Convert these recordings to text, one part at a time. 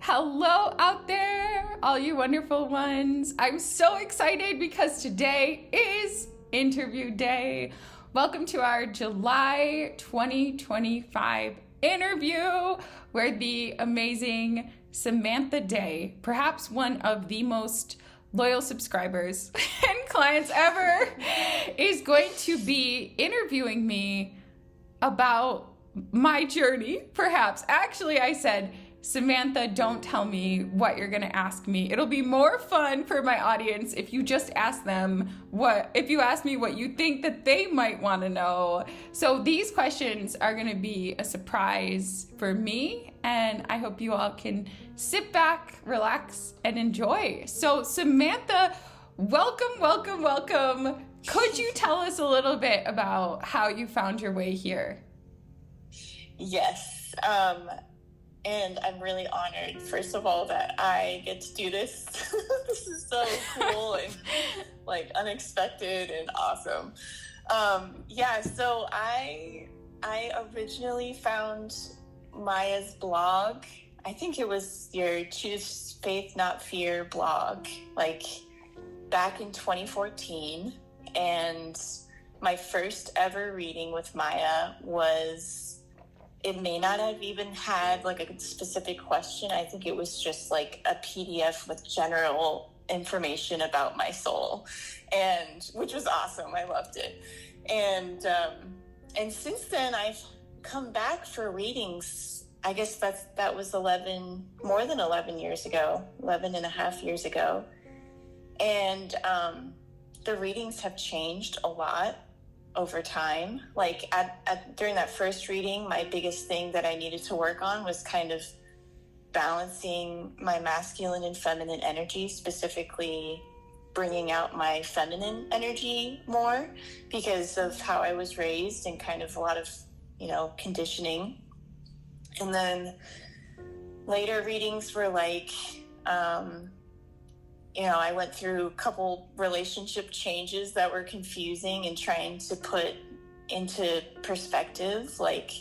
Hello out there, all you wonderful ones. I'm so excited because today is interview day. Welcome to our July 2025 interview where the amazing Samantha Day, perhaps one of the most loyal subscribers and clients ever, is going to be interviewing me about my journey, perhaps. Actually, I said, Samantha, don't tell me what you're going to ask me. It'll be more fun for my audience if you just ask them if you ask me what you think that they might want to know. So these questions are going to be a surprise for me, and I hope you all can sit back, relax, and enjoy. So Samantha, welcome. Could you tell us a little bit about how you found your way here? Yes. And I'm really honored, first of all, that I get to do this. This is so cool and like unexpected and awesome. So I originally found Maya's blog. I think it was your Choose Faith Not Fear blog, like back in 2014. And my first ever reading with Maya was, it may not have even had like a specific question. I think it was just like a PDF with general information about my soul, and which was awesome. I loved it. And since then I've come back for readings. I guess that was more than 11 years ago, 11 and a half years ago. And the readings have changed a lot over time. Like during that first reading, my biggest thing that I needed to work on was kind of balancing my masculine and feminine energy, specifically bringing out my feminine energy more because of how I was raised and kind of a lot of, conditioning. And then later readings were like, I went through a couple relationship changes that were confusing and trying to put into perspective, like,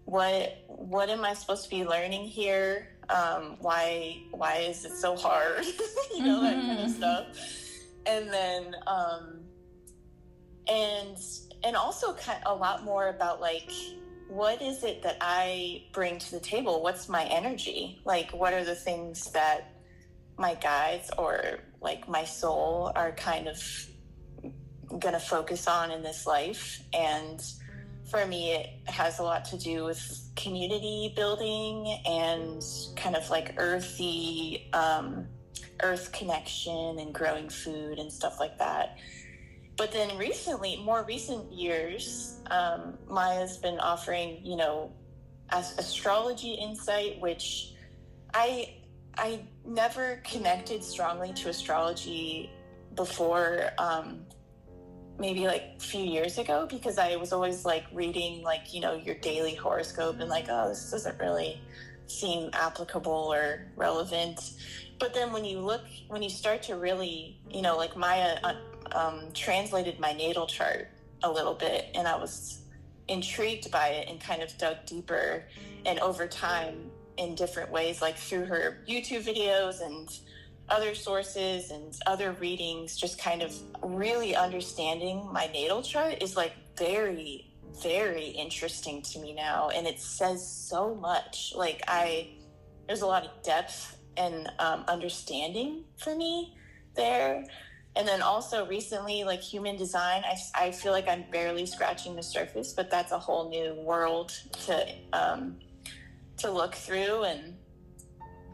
what am I supposed to be learning here? Why is it so hard? That kind of stuff. And then, and also a lot more about like, what is it that I bring to the table? What's my energy? Like, what are the things that my guides or like my soul are kind of gonna focus on in this life? And for me, it has a lot to do with community building and kind of like earthy, earth connection and growing food and stuff like that. But then more recent years, Maya's been offering, astrology insight, which I never connected strongly to astrology before, maybe like a few years ago, because I was always like reading like, your daily horoscope and like, oh, this doesn't really seem applicable or relevant. But then when you start to really, like Maya translated my natal chart a little bit, and I was intrigued by it and kind of dug deeper. And over time, in different ways, like through her YouTube videos and other sources and other readings, just kind of really understanding my natal chart is like very, very interesting to me now. And it says so much. Like there's a lot of depth and understanding for me there. And then also recently, like human design, I feel like I'm barely scratching the surface, but that's a whole new world to look through. And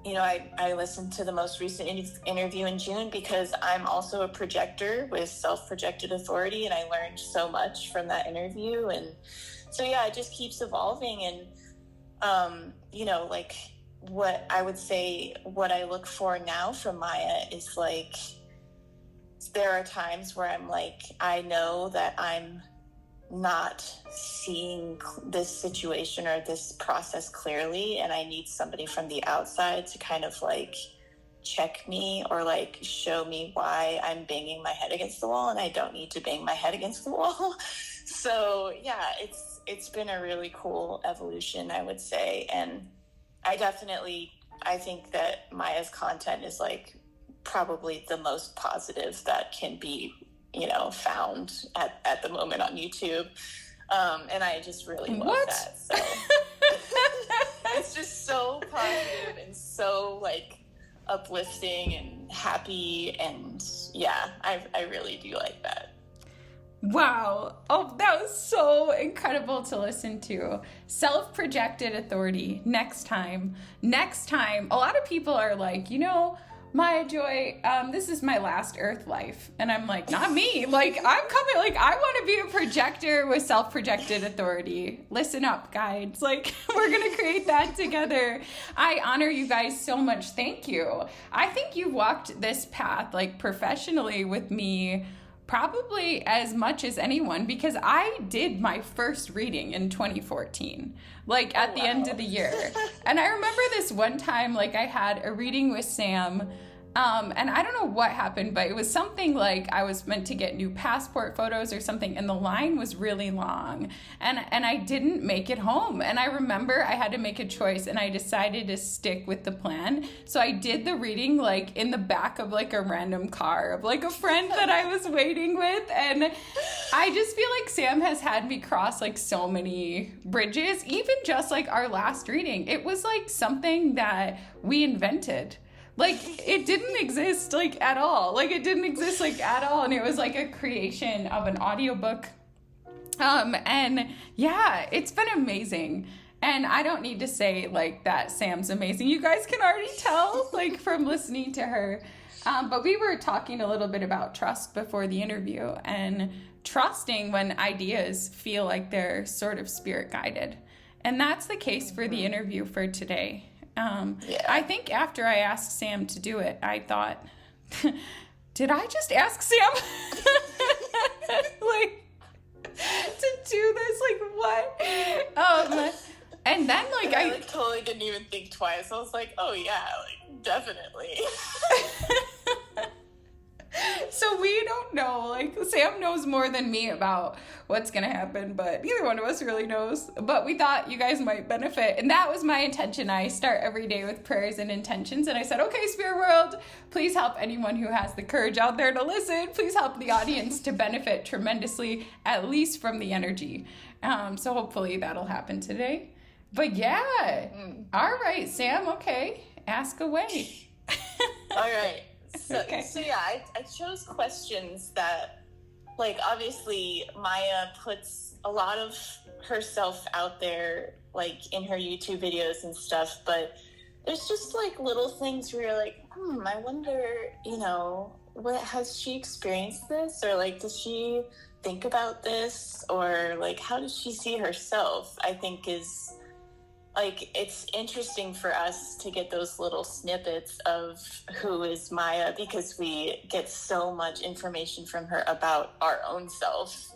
I listened to the most recent interview in June because I'm also a projector with self-projected authority, and I learned so much from that interview. And so it just keeps evolving. And like what I would say, what I look for now from Maya is like, there are times where I'm like, I know that I'm not seeing this situation or this process clearly, and I need somebody from the outside to kind of like check me or like show me why I'm banging my head against the wall, and I don't need to bang my head against the wall. So it's been a really cool evolution, I would say. And I definitely I think that Maya's content is like probably the most positive that can be, found at the moment on YouTube. And I just really love that. So it's just so positive and so like uplifting and happy. And yeah, I really do like that. Wow. Oh, that was so incredible to listen to. Self-projected authority. Next time. A lot of people are like, Maya Joy, this is my last Earth life. And I'm like, not me. Like, I'm coming. Like, I want to be a projector with self-projected authority. Listen up, guides. Like, we're going to create that together. I honor you guys so much. Thank you. I think you walked this path, like, professionally with me probably as much as anyone, because I did my first reading in 2014, like at the end of the year. And I remember this one time, like I had a reading with Sam, and I don't know what happened, but it was something like I was meant to get new passport photos or something, and the line was really long, and I didn't make it home. And I remember I had to make a choice, and I decided to stick with the plan. So I did the reading like in the back of like a random car of like a friend that I was waiting with. And I just feel like Sam has had me cross like so many bridges, even just like our last reading. It was like something that we invented. Like, it didn't exist, like, at all. Like, it didn't exist, like, at all. And it was, like, a creation of an audiobook. And, yeah, it's been amazing. And I don't need to say, like, that Sam's amazing. You guys can already tell, like, from listening to her. But we were talking a little bit about trust before the interview. And trusting when ideas feel like they're sort of spirit-guided. And that's the case for the interview for today. I think after I asked Sam to do it, I thought, did I just ask Sam like to do this? Like what? And then like I like totally didn't even think twice. I was like, oh yeah, like definitely. So we don't know, like Sam knows more than me about what's going to happen, but neither one of us really knows. But we thought you guys might benefit. And that was my intention. I start every day with prayers and intentions. And I said, okay, Spirit World, please help anyone who has the courage out there to listen. Please help the audience to benefit tremendously, at least from the energy. So hopefully that'll happen today. But yeah. All right, Sam. Okay. Ask away. All right. So yeah, I chose questions that, like, obviously Maya puts a lot of herself out there, like, in her YouTube videos and stuff, but there's just, like, little things where you're like, I wonder, what, has she experienced this? Or, like, does she think about this? Or, like, how does she see herself? I think is... like, it's interesting for us to get those little snippets of who is Maya, because we get so much information from her about our own self,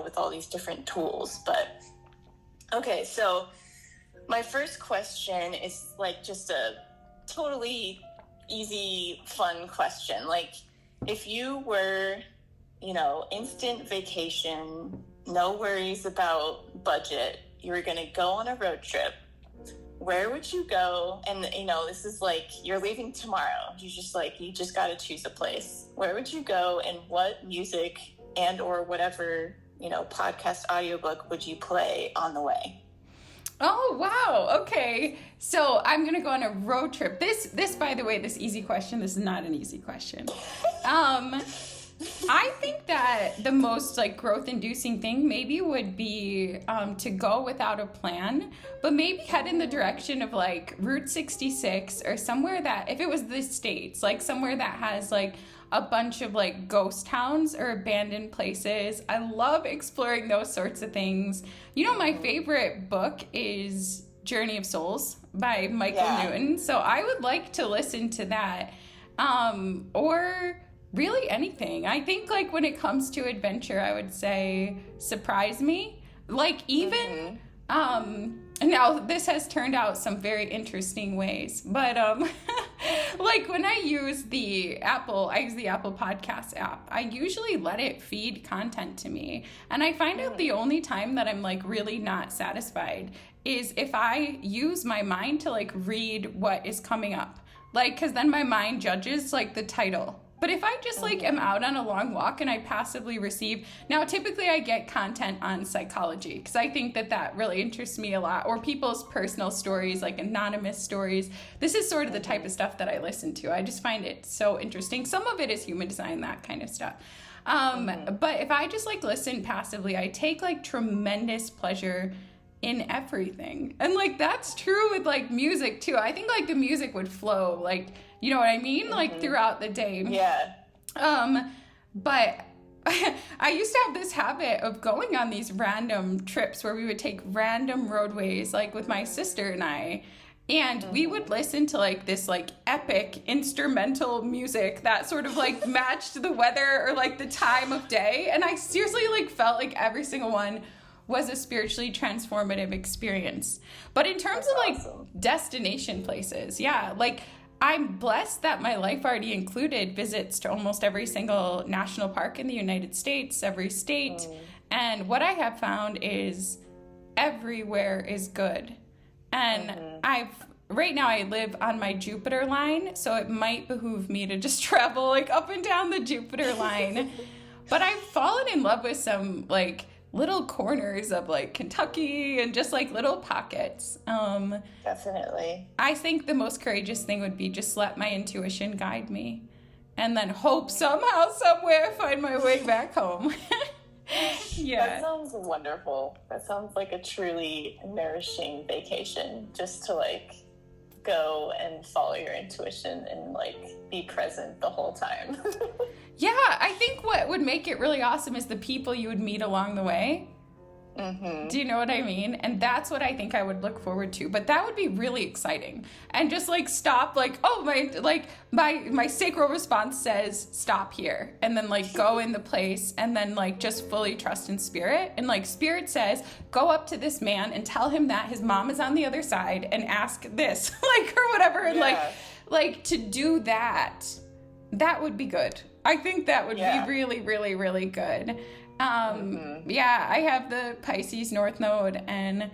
with all these different tools. But, okay, so my first question is, like, just a totally easy, fun question. Like, if you were, instant vacation, no worries about budget, you were going to go on a road trip, where would you go? And, this is like, you're leaving tomorrow. You just got to choose a place. Where would you go, and what music and or whatever, podcast audiobook would you play on the way? Oh, wow. Okay. So I'm going to go on a road trip. This, by the way, this easy question, this is not an easy question. I think that the most like growth-inducing thing maybe would be to go without a plan, but maybe head in the direction of like Route 66 or somewhere that, if it was the States, like somewhere that has like a bunch of like ghost towns or abandoned places. I love exploring those sorts of things. My favorite book is Journey of Souls by Michael Newton. So I would like to listen to that. Or really anything. I think like when it comes to adventure, I would say surprise me. Like even now this has turned out some very interesting ways, but Like when I use the Apple Podcast app, I usually let it feed content to me. And I find out the only time that I'm like really not satisfied is if I use my mind to like read what is coming up. Like, cause then my mind judges like the title. But if I just like am out on a long walk and I passively receive, now typically I get content on psychology because I think that really interests me a lot, or people's personal stories, like anonymous stories. This is sort of the type of stuff that I listen to. I just find it so interesting. Some of it is human design, that kind of stuff. But if I just like listen passively, I take like tremendous pleasure in everything. And like that's true with like music too. I think like the music would flow, like, you know what I mean? Like throughout the day. Yeah. But I used to have this habit of going on these random trips where we would take random roadways, like with my sister and I, and we would listen to like this like epic instrumental music that sort of like matched the weather or like the time of day. And I seriously like felt like every single one was a spiritually transformative experience. But in terms of like destination places, yeah, like I'm blessed that my life already included visits to almost every single national park in the United States, every state. And what I have found is everywhere is good. And right now I live on my Jupiter line, so it might behoove me to just travel like up and down the Jupiter line. But I've fallen in love with some like little corners of like Kentucky and just like little pockets. Definitely. I think the most courageous thing would be just let my intuition guide me and then hope somehow, somewhere find my way back home. Yeah. That sounds wonderful. That sounds like a truly nourishing vacation, just to like go and follow your intuition and like be present the whole time. Yeah, I think what would make it really awesome is the people you would meet along the way. Do you know what I mean? And that's what I think I would look forward to. But that would be really exciting. And just like stop, like, oh, my sacral response says stop here, and then like go in the place, and then like just fully trust in spirit. And like spirit says, go up to this man and tell him that his mom is on the other side and ask this, like, or whatever. And like to do that would be good. I think that would be really, really, really good. Yeah, I have the Pisces North Node, and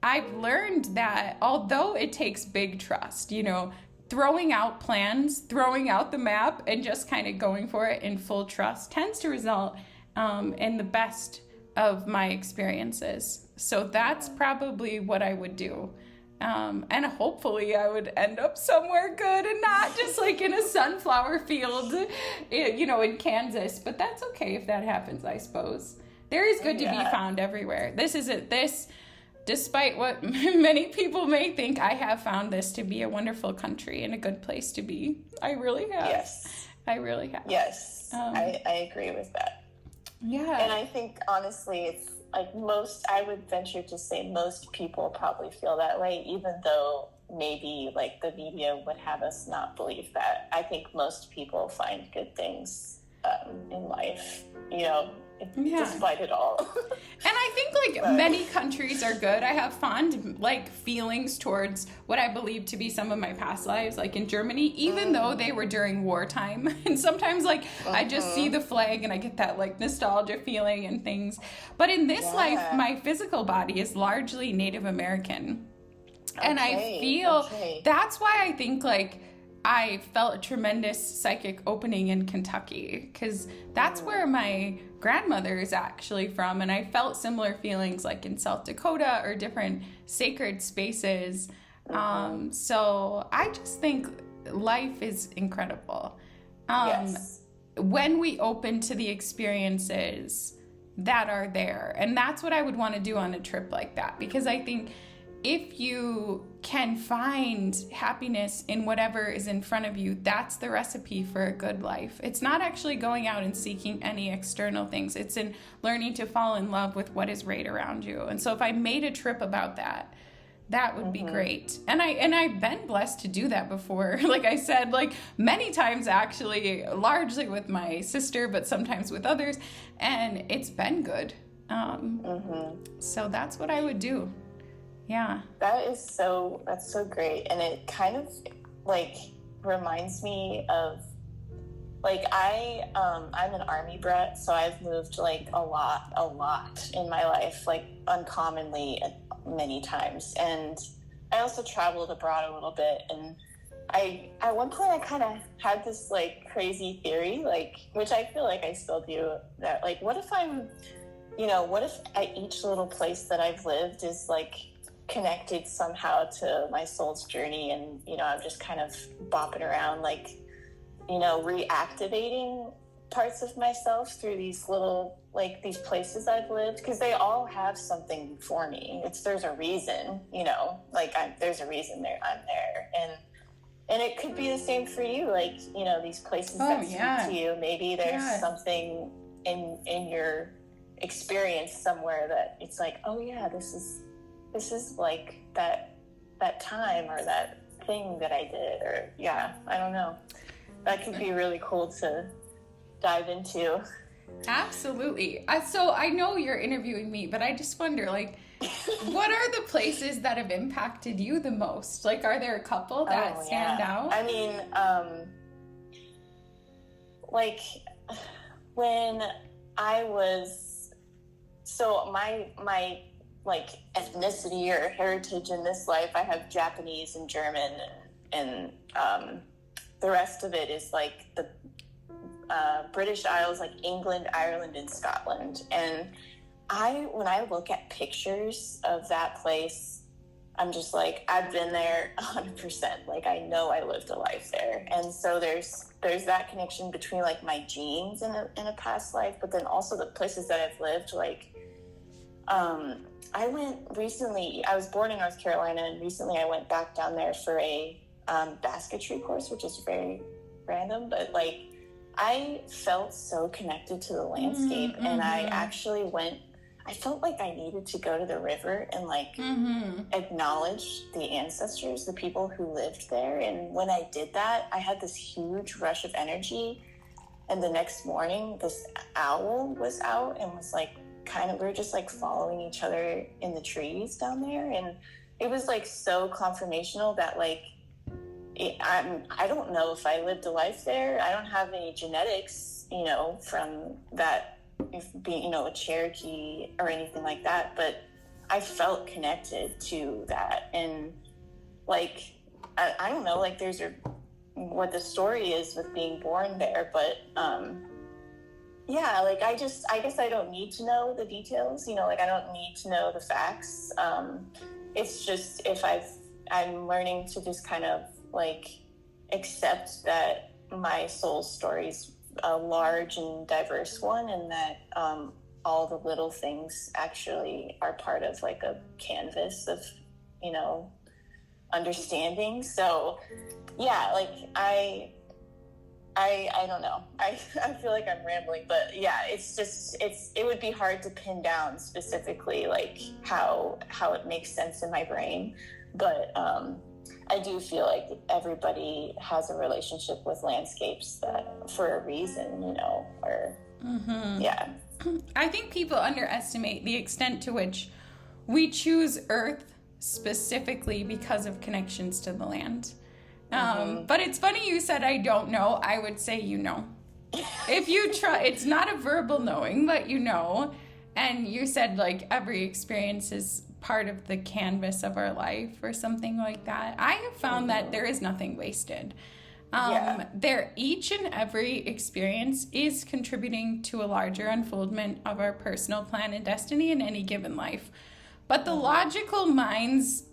I've learned that although it takes big trust, you know, throwing out plans, throwing out the map, and just kind of going for it in full trust tends to result in the best of my experiences. So that's probably what I would do. And hopefully I would end up somewhere good and not just like in a sunflower field, you know, in Kansas. But that's okay if that happens, I suppose. There is good to be found everywhere. Despite what many people may think, I have found this to be a wonderful country and a good place to be. I really have. Yes. I really have. Yes. I agree with that. Yeah. And I think, honestly, it's like I would venture to say most people probably feel that way, even though maybe like the media would have us not believe that. I think most people find good things in life, you know, despite it all. And I think like many countries are good. I have fond like feelings towards what I believe to be some of my past lives, like in Germany, even though they were during wartime. And sometimes like I just see the flag and I get that like nostalgia feeling and things. But in this life, my physical body is largely Native American. And I feel that's why I think like I felt a tremendous psychic opening in Kentucky, because that's where my grandmother is actually from, and I felt similar feelings like in South Dakota or different sacred spaces. So I just think life is incredible. When we open to the experiences that are there, and that's what I would want to do on a trip like that, because I think if you can find happiness in whatever is in front of you, that's the recipe for a good life. It's not actually going out and seeking any external things. It's in learning to fall in love with what is right around you. And so if I made a trip about that, that would be great. And I've been blessed to do that before. Like I said, like many times actually, largely with my sister, but sometimes with others. And it's been good. So that's what I would do. Yeah. That's so great. And it kind of like reminds me of, like, I'm an army brat, so I've moved like a lot in my life, like uncommonly many times. And I also traveled abroad a little bit, and at one point I kind of had this like crazy theory, like, which I feel like I still do, that like, what if each little place that I've lived is like connected somehow to my soul's journey, and I'm just kind of bopping around, like, reactivating parts of myself through these little, like, these places I've lived, because they all have something for me. There's a reason, like, there's a reason I'm there, and it could be the same for you, like, these places that speak to you. Maybe there's something in your experience somewhere that it's like, oh yeah, this is like that time or that thing that I did, or I don't know. That could be really cool to dive into. Absolutely. So I know you're interviewing me, but I just wonder, like, what are the places that have impacted you the most? Like, are there a couple that stand out? I mean, like, when I was, so my like ethnicity or heritage in this life, I have Japanese and German, and the rest of it is like the British Isles, like England, Ireland, and Scotland. And when I look at pictures of that place, I'm just like, I've been there 100%. Like, I know I lived a life there. And so there's that connection between like my genes in a past life, but then also the places that I've lived. Like, I was born in North Carolina, and recently I went back down there for a basketry course, which is very random, but like, I felt so connected to the landscape, and I felt like I needed to go to the river and like acknowledge the ancestors, the people who lived there. And when I did that, I had this huge rush of energy. And the next morning, this owl was out and was like, we were just like following each other in the trees down there. And it was like so confirmational that like, I don't know if I lived a life there. I don't have any genetics, from that, being, a Cherokee or anything like that. But I felt connected to that. And like, I don't know, like what the story is with being born there. But like, I guess I don't need to know the details, like, I don't need to know the facts. It's just, I'm learning to just kind of like accept that my soul story's a large and diverse one, and that all the little things actually are part of like a canvas of understanding. So like, I don't know, I feel like I'm rambling, but it would be hard to pin down specifically like how it makes sense in my brain. But I do feel like everybody has a relationship with landscapes that for a reason, or I think people underestimate the extent to which we choose Earth specifically because of connections to the land. But it's funny you said, I don't know. I would say, if you try, it's not a verbal knowing, but and you said like every experience is part of the canvas of our life or something like that. I have found that there is nothing wasted. Each and every experience is contributing to a larger unfoldment of our personal plan and destiny in any given life. But the logical mind's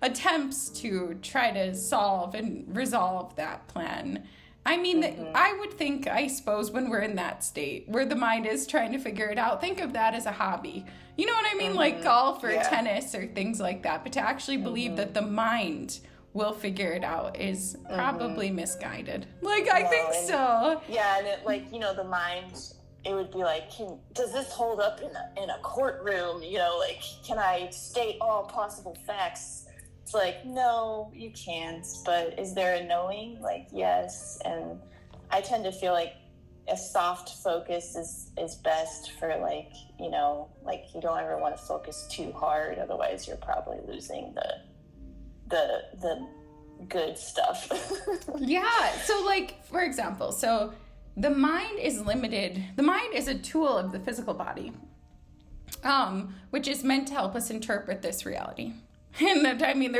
attempts to try to solve and resolve that plan, I mean, I would think, I suppose, when we're in that state where the mind is trying to figure it out, think of that as a hobby. You know what I mean? Like golf or tennis or things like that. But to actually believe that the mind will figure it out is probably misguided. Like, I think so. Yeah, and it, like, the mind, it would be like, does this hold up in a courtroom? Like, can I state all possible facts? It's like, no, you can't. But is there a knowing? Like, yes. And I tend to feel like a soft focus is best for like, like, you don't ever want to focus too hard. Otherwise, you're probably losing the good stuff. Yeah. So like, for example, so the mind is limited. The mind is a tool of the physical body, which is meant to help us interpret this reality. And I mean,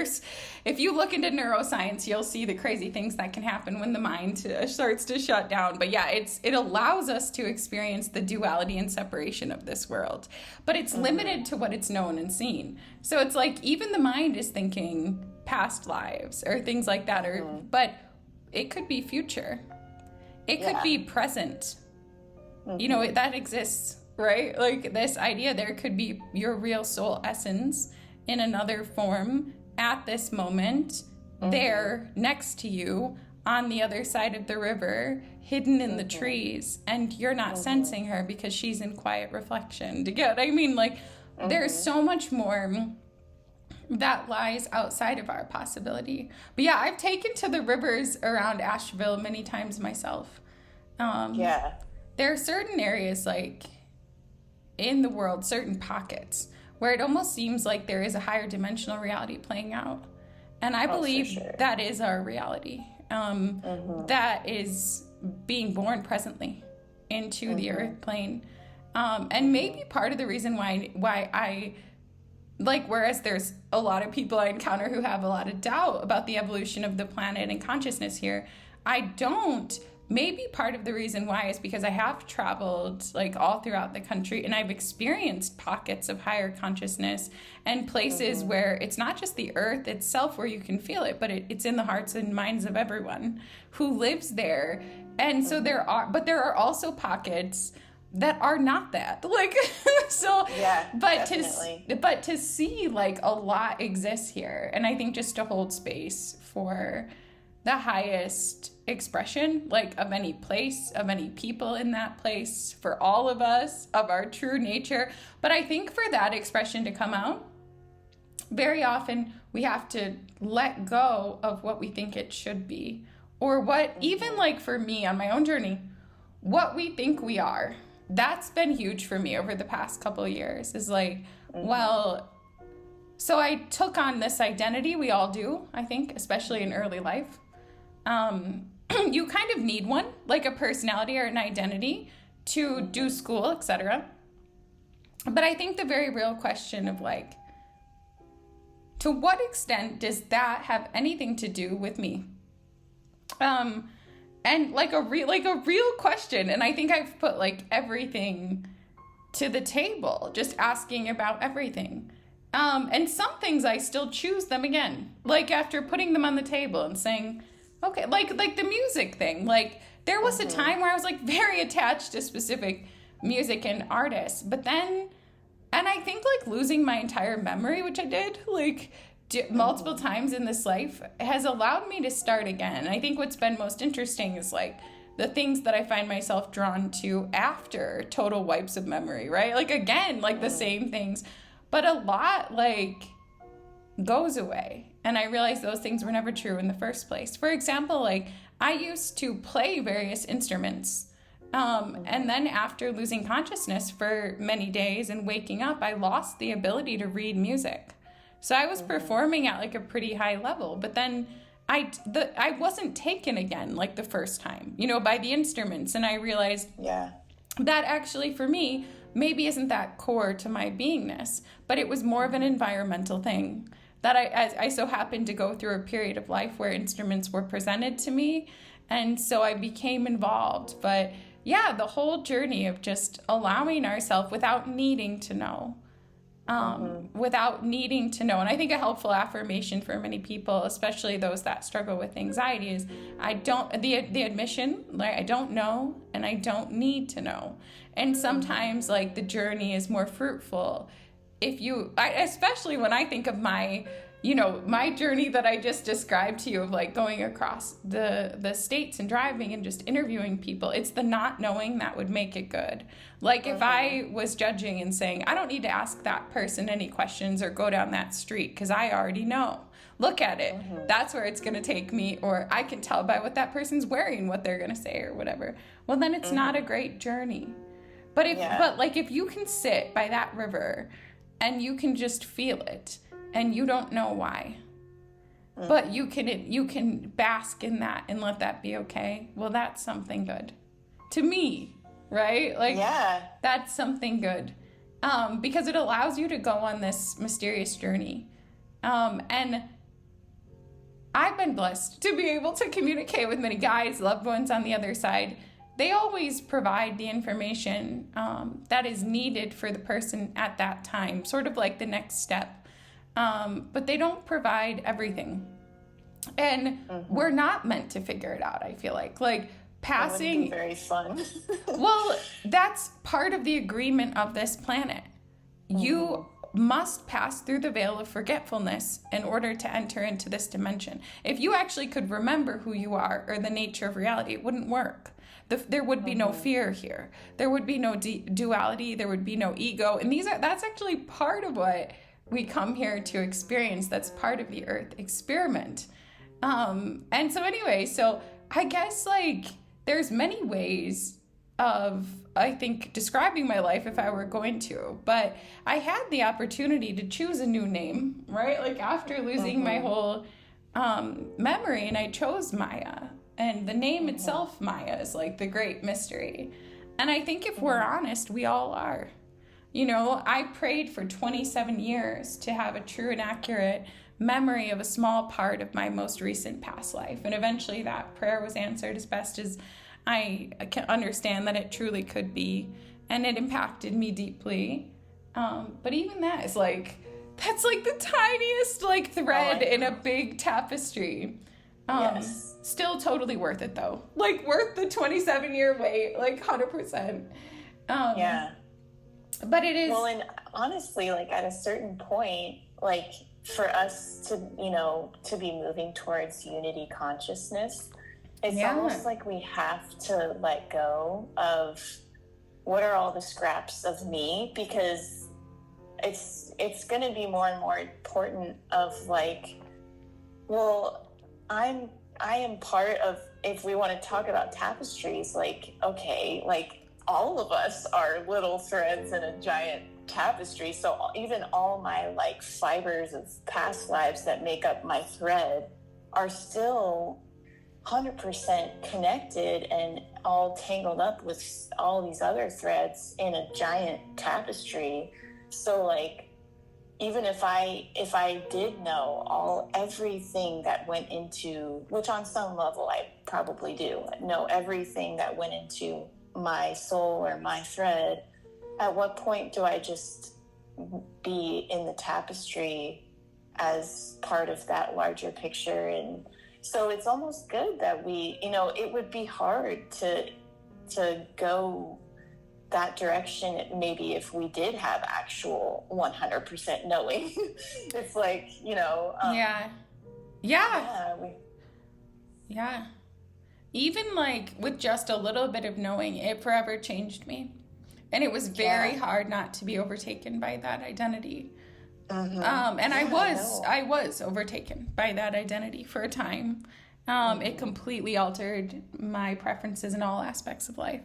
if you look into neuroscience, you'll see the crazy things that can happen when the mind starts to shut down. But yeah, it allows us to experience the duality and separation of this world. But it's limited to what it's known and seen. So it's like even the mind is thinking past lives or things like that. But it could be future. It could be present. You know, that exists, right? Like this idea, there could be your real soul essence in another form at this moment, there next to you on the other side of the river, hidden in the trees, and you're not sensing her because she's in quiet reflection. Do you get what I mean? Like, there's so much more that lies outside of our possibility. But yeah, I've taken to the rivers around Asheville many times myself. There are certain areas, like, in the world, certain pockets, where it almost seems like there is a higher dimensional reality playing out. And I believe that is our reality. That is being born presently into the earth plane. And maybe part of the reason why I, like, whereas there's a lot of people I encounter who have a lot of doubt about the evolution of the planet and consciousness here, I don't. Maybe part of the reason why is because I have traveled like all throughout the country and I've experienced pockets of higher consciousness and places where it's not just the earth itself where you can feel it, but it's in the hearts and minds of everyone who lives there. And so there are also pockets that are not that. Like, so, but to see like a lot exists here. And I think just to hold space for the highest expression, like of any place, of any people in that place, for all of us, of our true nature. But I think for that expression to come out, very often we have to let go of what we think it should be, or what, even like for me on my own journey, what we think we are. That's been huge for me over the past couple of years, is like, well, so I took on this identity. We all do, I think, especially in early life. You kind of need one, like a personality or an identity to do school, etc. But I think the very real question of like, to what extent does that have anything to do with me? And like a real question. And I think I've put like everything to the table, just asking about everything. And some things I still choose them again, like after putting them on the table and saying, okay, like the music thing. Like there was a time where I was like very attached to specific music and artists, but then, and I think like losing my entire memory, which I did like multiple times in this life, has allowed me to start again. And I think what's been most interesting is like the things that I find myself drawn to after total wipes of memory, right? Like again, like the same things, but a lot like goes away. And I realized those things were never true in the first place. For example, like I used to play various instruments. And then after losing consciousness for many days and waking up, I lost the ability to read music. So I was performing at like a pretty high level, but then I wasn't taken again like the first time, you know, by the instruments. And I realized that actually for me, maybe isn't that core to my beingness, but it was more of an environmental thing. That I so happened to go through a period of life where instruments were presented to me, and so I became involved. But yeah, the whole journey of just allowing ourselves without needing to know, without needing to know. And I think a helpful affirmation for many people, especially those that struggle with anxiety, is the admission, like I don't know and I don't need to know. And sometimes like the journey is more fruitful if you, especially when I think of my journey that I just described to you of like going across the states and driving and just interviewing people, it's the not knowing that would make it good. Like if I was judging and saying, I don't need to ask that person any questions or go down that street because I already know. Look at it. That's where it's going to take me, or I can tell by what that person's wearing, what they're going to say or whatever. Well, then it's not a great journey. But if you can sit by that river and you can just feel it, and you don't know why, but you can bask in that and let that be okay. Well, that's something good to me, right? Like, that's something good, because it allows you to go on this mysterious journey. And I've been blessed to be able to communicate with many guides, loved ones on the other side. They always provide the information that is needed for the person at that time, sort of like the next step. But they don't provide everything. And we're not meant to figure it out, I feel like. Like, passing... That would be very fun. Well, that's part of the agreement of this planet. You must pass through the veil of forgetfulness in order to enter into this dimension. If you actually could remember who you are or the nature of reality, it wouldn't work. There would be no fear here. There would be no duality. There would be no ego. And that's actually part of what we come here to experience. That's part of the Earth experiment. And so anyway, so I guess like there's many ways of, I think, describing my life if I were going to, but I had the opportunity to choose a new name, right? Like after losing my whole memory, and I chose Maya, and the name itself, Maya, is like the great mystery. And I think if we're honest, we all are. You know, I prayed for 27 years to have a true and accurate memory of a small part of my most recent past life. And eventually that prayer was answered as best as I can understand that it truly could be. And it impacted me deeply. But even that is like, that's like the tiniest like thread in a big tapestry. Still totally worth it though. Like worth the 27-year wait, like 100%. But it is... Well, and honestly, like at a certain point, like for us to, you know, to be moving towards unity consciousness, it's almost like we have to let go of what are all the scraps of me, because it's going to be more and more important of like, well, I am part of, if we want to talk about tapestries, like, okay, like all of us are little threads in a giant tapestry. So even all my like fibers of past lives that make up my thread are still 100% connected and all tangled up with all these other threads in a giant tapestry. So like, even if I did know everything that went into, which on some level I probably do know everything that went into my soul or my thread, at what point do I just be in the tapestry as part of that larger picture? And so it's almost good that we, you know, it would be hard to go that direction maybe if we did have actual 100% knowing. It's like, you know, even like with just a little bit of knowing, it forever changed me. And it was very hard not to be overtaken by that identity. And I was overtaken by that identity for a time. It completely altered my preferences in all aspects of life.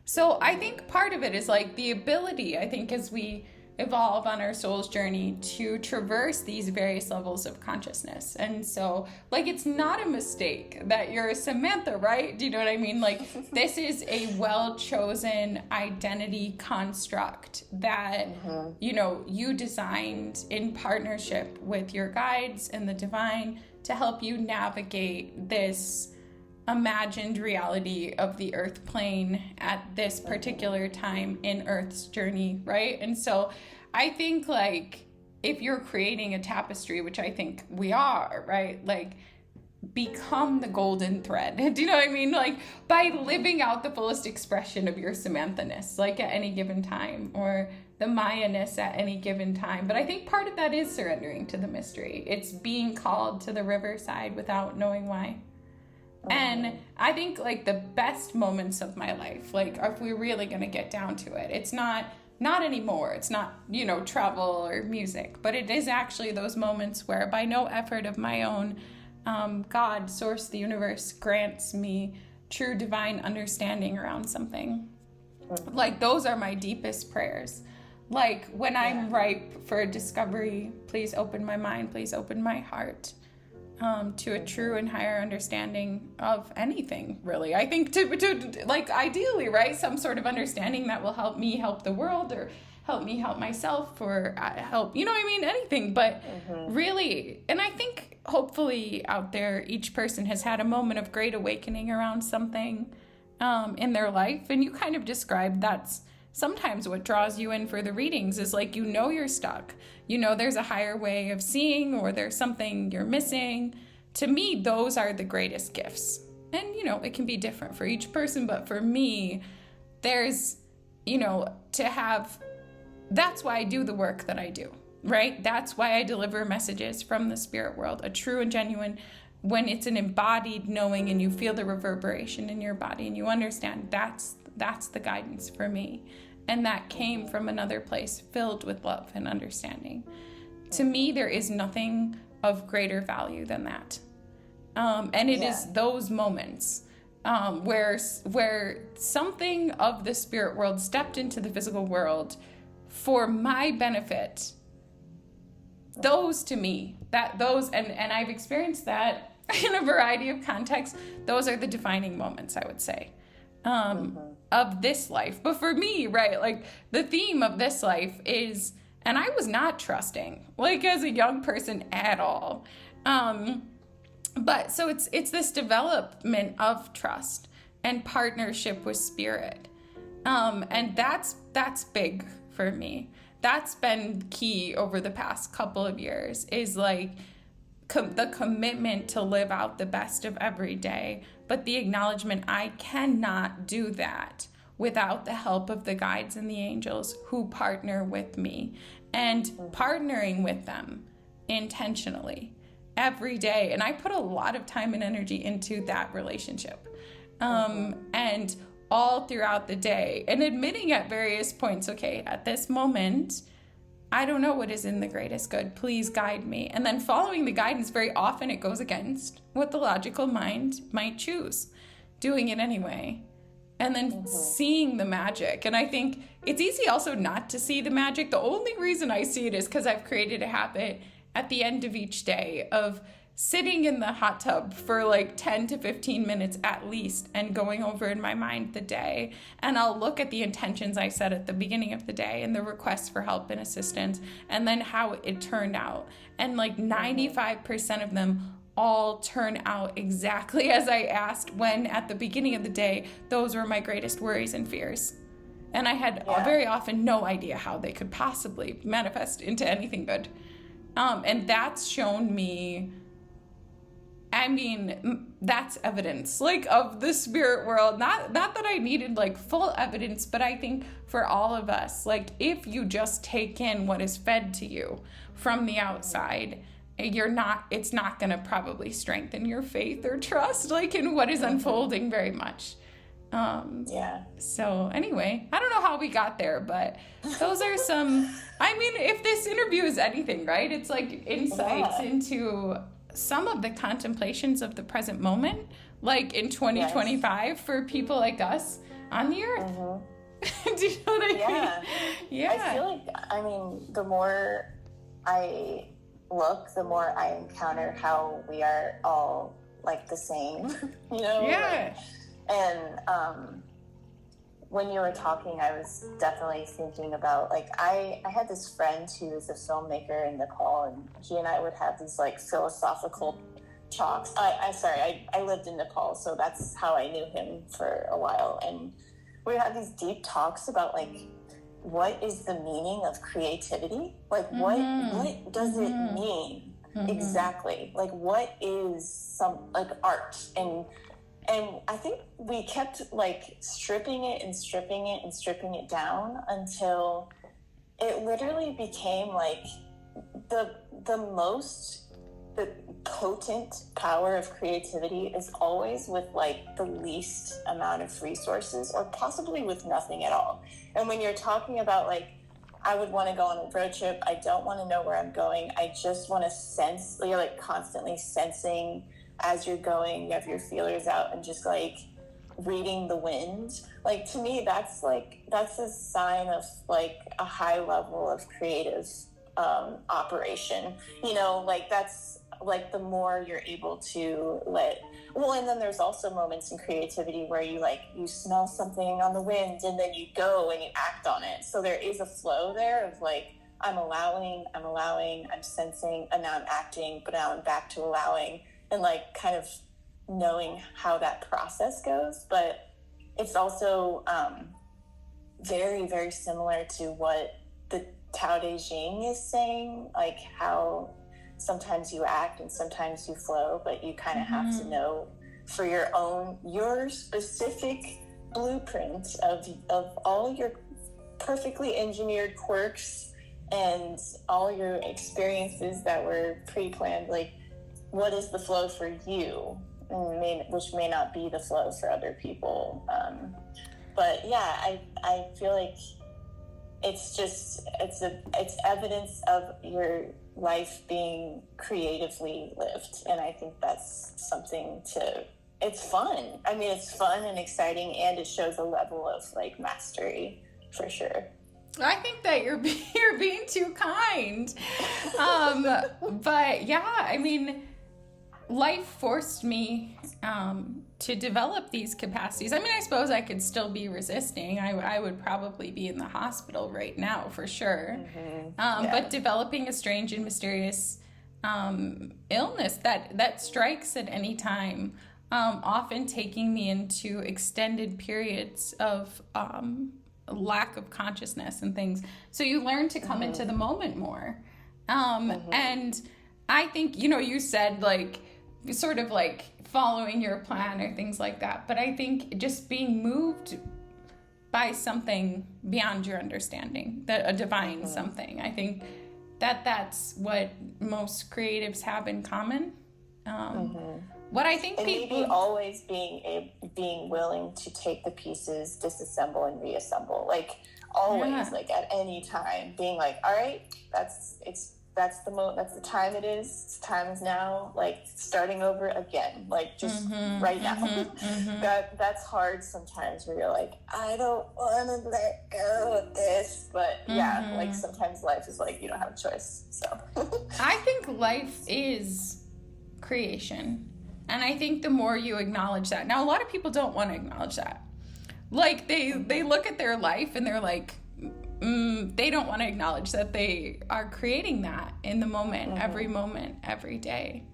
So I think part of it is like the ability, I think, as we evolve on our soul's journey to traverse these various levels of consciousness. And so like, it's not a mistake that you're a Samantha, right? Do you know what I mean? Like this is a well-chosen identity construct that, you know, you designed in partnership with your guides and the divine to help you navigate this imagined reality of the earth plane at this particular time in Earth's journey, right? And so I think like if you're creating a tapestry, which I think we are, right? Like become the golden thread. Do you know what I mean? Like by living out the fullest expression of your Samantha-ness, like at any given time, or the Maya-ness at any given time. But I think part of that is surrendering to the mystery. It's being called to the riverside without knowing why. And I think like the best moments of my life, like if we're really going to get down to it, it's not anymore. It's not, you know, travel or music, but it is actually those moments where by no effort of my own, God, source, the universe grants me true divine understanding around something. Like those are my deepest prayers. Like when I'm ripe for discovery, please open my mind, please open my heart. to a true and higher understanding of anything, really. I think to like, ideally, right, some sort of understanding that will help me help the world, or help me help myself, or help, you know what I mean, anything. But really, and I think hopefully out there, each person has had a moment of great awakening around something in their life. And you kind of described that's sometimes what draws you in for the readings, is like, you know, you're stuck. You know, there's a higher way of seeing, or there's something you're missing. To me, those are the greatest gifts. And, you know, it can be different for each person. But for me, there's, you know, to have, that's why I do the work that I do, right? That's why I deliver messages from the spirit world, a true and genuine, when it's an embodied knowing and you feel the reverberation in your body and you understand that's the guidance for me. And that came from another place filled with love and understanding. To me, there is nothing of greater value than that. And it is those moments where something of the spirit world stepped into the physical world for my benefit. Those, to me, and I've experienced that in a variety of contexts, those are the defining moments, I would say, of this life. But for me, right, like, the theme of this life is, and I was not trusting, like, as a young person at all. But so it's this development of trust and partnership with spirit. And that's big for me. That's been key over the past couple of years, is like the commitment to live out the best of every day, but the acknowledgement I cannot do that without the help of the guides and the angels who partner with me, and partnering with them intentionally every day. And I put a lot of time and energy into that relationship. And all throughout the day, and admitting at various points, okay, at this moment, I don't know what is in the greatest good. Please guide me. And then following the guidance, very often it goes against what the logical mind might choose, doing it anyway. And then seeing the magic. And I think it's easy also not to see the magic. The only reason I see it is because I've created a habit at the end of each day of sitting in the hot tub for like 10 to 15 minutes at least, and going over in my mind the day. And I'll look at the intentions I set at the beginning of the day and the requests for help and assistance, and then how it turned out. And like 95% of them all turn out exactly as I asked, when at the beginning of the day, those were my greatest worries and fears. And I had very often no idea how they could possibly manifest into anything good. And that's shown me, I mean, that's evidence, like, of the spirit world. Not that I needed like full evidence, but I think for all of us, like, if you just take in what is fed to you from the outside, it's not going to probably strengthen your faith or trust, like, in what is unfolding very much. So anyway, I don't know how we got there, but those are some, I mean, if this interview is anything, right? It's like insights into some of the contemplations of the present moment, like in 2025 for people like us on the earth. Do you know what I mean? Yeah. I feel like, I mean, the more I look, the more I encounter how we are all like the same, you know? Yeah. And when you were talking, I was definitely thinking about, like, I had this friend who is a filmmaker in Nepal, and he and I would have these like philosophical talks. I lived in Nepal, so that's how I knew him for a while. And we had these deep talks about, like, what is the meaning of creativity? Like, what does it mean exactly? Like, what is some, like, art? And I think we kept like stripping it and stripping it and stripping it down until it literally became like the potent power of creativity is always with like the least amount of resources, or possibly with nothing at all. And when you're talking about, like, I would want to go on a road trip, I don't want to know where I'm going, I just want to sense, you're like constantly sensing as you're going, you have your feelers out and just like reading the wind. Like, to me, that's a sign of like a high level of creative operation, you know, like that's like the more you're able to and then there's also moments in creativity where you smell something on the wind and then you go and you act on it. So there is a flow there of like, I'm allowing, I'm sensing, and now I'm acting, but now I'm back to allowing, and like kind of knowing how that process goes. But it's also very, very similar to what the Tao Te Ching is saying, like how sometimes you act and sometimes you flow, but you kind of have to know for your specific blueprint of all your perfectly engineered quirks and all your experiences that were pre-planned, like what is the flow for you, which may not be the flow for other people. But yeah, I feel like it's evidence of your life being creatively lived, and I think that's something it's fun. I mean, it's fun and exciting, and it shows a level of like mastery for sure. I think that you're being too kind. But yeah, I mean, life forced me to develop these capacities. I mean, I suppose I could still be resisting. I would probably be in the hospital right now for sure. But developing a strange and mysterious illness that strikes at any time, often taking me into extended periods of lack of consciousness and things. So you learn to come into the moment more. And I think, you said like sort of like following your plan or things like that. But I think just being moved by something beyond your understanding, that a divine something. I think that's what most creatives have in common. What I think and people maybe always being willing to take the pieces, disassemble and reassemble, like always, like at any time, being like, all right, that's the time it is. Time is now. Like starting over again. Like just right now. That's hard sometimes. Where you're like, I don't want to let go of this. But yeah, like sometimes life is like you don't have a choice. So I think life is creation, and I think the more you acknowledge that. Now, a lot of people don't want to acknowledge that. Like they look at their life and they're like. They don't want to acknowledge that they are creating that in the moment, every day.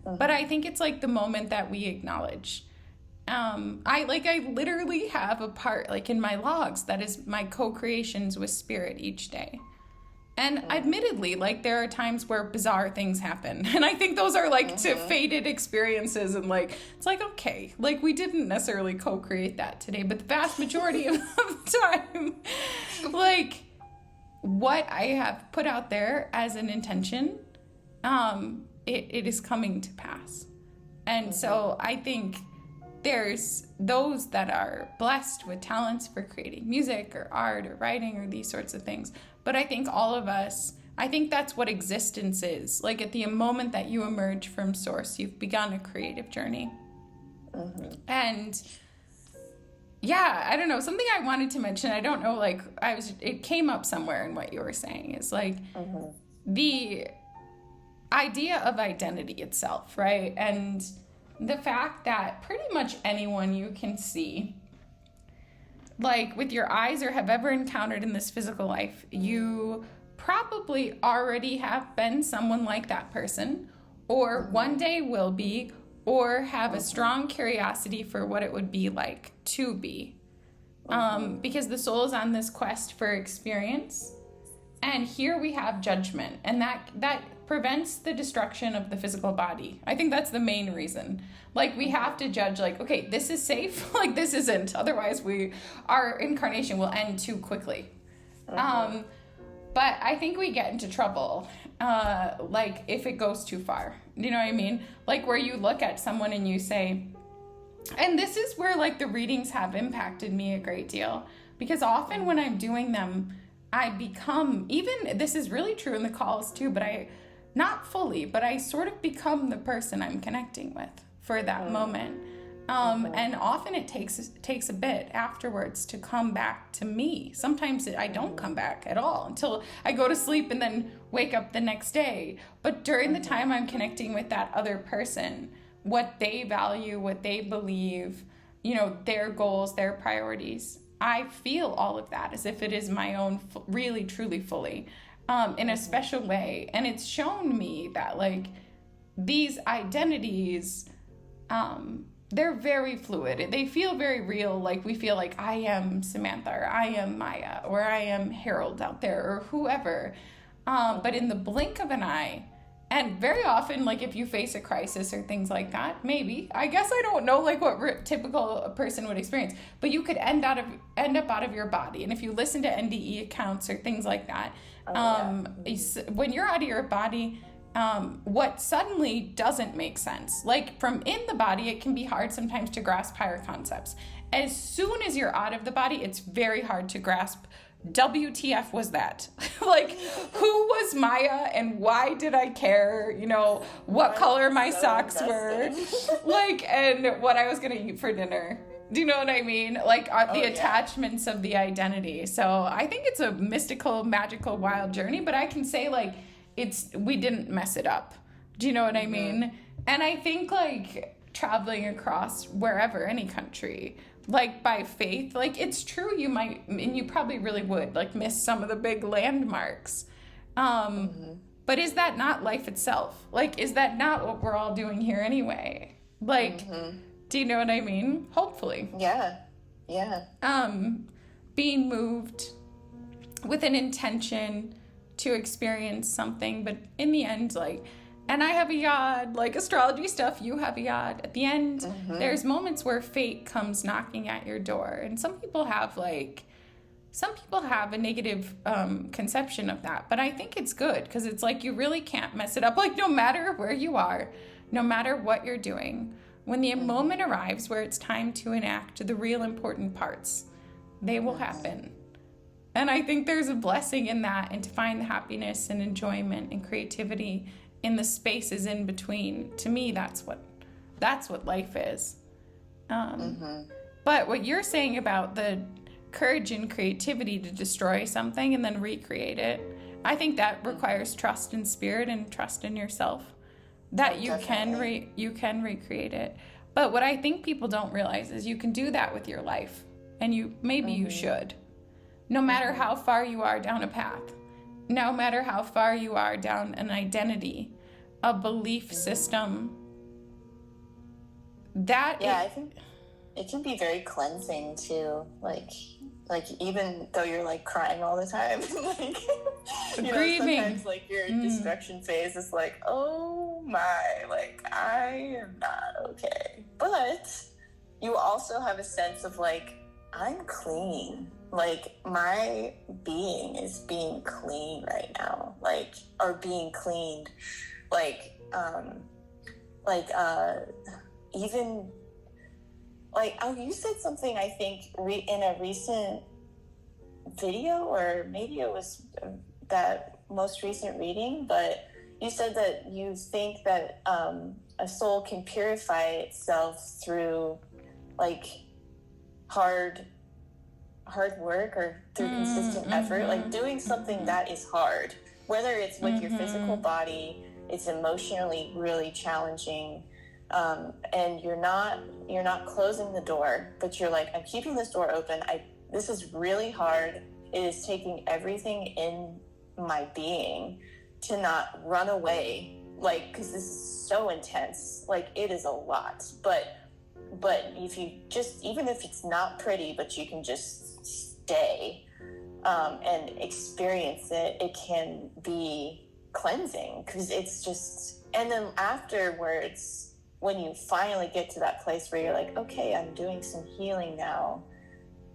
But I think it's like the moment that we acknowledge. I literally have a part like in my logs that is my co-creations with spirit each day. And admittedly, like there are times where bizarre things happen. And I think those are like faded experiences. And like, it's like, okay, like we didn't necessarily co-create that today. But the vast majority of the time, like what I have put out there as an intention, it is coming to pass. And so I think there's those that are blessed with talents for creating music or art or writing or these sorts of things. But I think all of us, I think that's what existence is. Like at the moment that you emerge from source, you've begun a creative journey. And yeah, I don't know, something I wanted to mention, I don't know, like it came up somewhere in what you were saying is like the idea of identity itself, right? And the fact that pretty much anyone you can see, like with your eyes or have ever encountered in this physical life, you probably already have been someone like that person, or one day will be, or have a strong curiosity for what it would be like to be. Because the soul is on this quest for experience, and here we have judgment, and that prevents the destruction of the physical body. I think that's the main reason. Like we have to judge like, okay, this is safe, like this isn't. Otherwise our incarnation will end too quickly. But I think we get into trouble, like if it goes too far. You know what I mean? Like where you look at someone and you say, and this is where like the readings have impacted me a great deal, because often when I'm doing them, I become, even this is really true in the calls too, but not fully, but I sort of become the person I'm connecting with for that moment. And often it takes a bit afterwards to come back to me. Sometimes I don't come back at all until I go to sleep and then wake up the next day. But during the time I'm connecting with that other person, what they value, what they believe, you know, their goals, their priorities, I feel all of that as if it is my own, really, truly, fully, in a special way. And it's shown me that, like, these identities, they're very fluid. They feel very real. Like, we feel like I am Samantha, or I am Maya, or I am Harold out there, or whoever. But in the blink of an eye, and very often, like, if you face a crisis or things like that, maybe, I guess I don't know, like, what typical person would experience, but you could end up out of your body. And if you listen to NDE accounts or things like that, when you're out of your body, what suddenly doesn't make sense, like, from in the body, it can be hard sometimes to grasp higher concepts. As soon as you're out of the body, it's very hard to grasp WTF was that? Like, who was Maya and why did I care? You know, what color my socks were, like, and what I was going to eat for dinner. Do you know what I mean? Like, the attachments of the identity. So I think it's a mystical, magical, wild journey, but I can say, like, we didn't mess it up. Do you know what I mean? And I think, like, traveling across wherever, any country, like, by faith, like, it's true, you might, and you probably really would, like, miss some of the big landmarks. But is that not life itself? Like, is that not what we're all doing here anyway? Like, do you know what I mean? Hopefully. Yeah. Being moved with an intention to experience something, but in the end, like, and I have a yod, like, astrology stuff, you have a yod. At the end, there's moments where fate comes knocking at your door. And some people have a negative conception of that. But I think it's good, because it's like, you really can't mess it up. Like, no matter where you are, no matter what you're doing, when the moment arrives where it's time to enact the real important parts, they will happen. And I think there's a blessing in that, and to find the happiness and enjoyment and creativity in the spaces in between. To me, that's what life is. But what you're saying about the courage and creativity to destroy something and then recreate it, I think that requires trust in spirit and trust in yourself, that you can recreate it. But what I think people don't realize is you can do that with your life, and you should, no matter how far you are down a path. No matter how far you are down an identity, a belief system, I think it can be very cleansing too. Like even though you're, like, crying all the time, like, you grieving. Know, sometimes, like, your destruction phase is like, oh my, like, I am not okay. But you also have a sense of, like, I'm clean. Like, my being is being clean right now, like, or being cleaned, even, like, you said something, I think, in a recent video, or maybe it was that most recent reading, but you said that you think that a soul can purify itself through, like, hard work, or through consistent effort, like doing something that is hard, whether it's with your physical body, it's emotionally really challenging, and you're not closing the door, but you're like, I'm keeping this door open. This is really hard. It is taking everything in my being to not run away, like, because this is so intense, like, it is a lot, but if you just, even if it's not pretty, but you can just stay and experience it, it can be cleansing, because it's just, and then afterwards, when you finally get to that place where you're like, okay, I'm doing some healing now,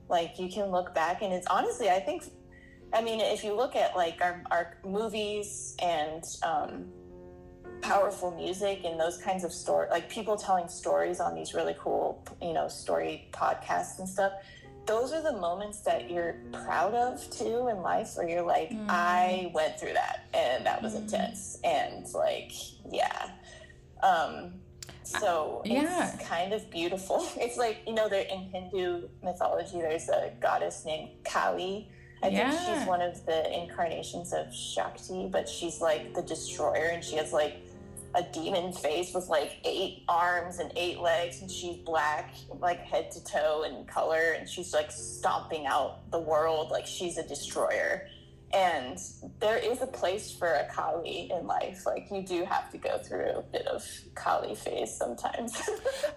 like, you can look back, and it's honestly, I think, I mean, if you look at, like, our movies and powerful music and those kinds of story, like, people telling stories on these really cool, story podcasts and stuff, those are the moments that you're proud of too in life, where you're like, I went through that, and that was intense, and, like, yeah. So it's kind of beautiful. It's like, you know, in Hindu mythology, there's a goddess named Kali. I think she's one of the incarnations of Shakti, but she's like the destroyer, and she has like a demon face with like 8 arms and 8 legs, and she's black, like head to toe in color, and she's like stomping out the world. Like, she's a destroyer. And there is a place for a Kali in life. Like, you do have to go through a bit of Kali phase sometimes.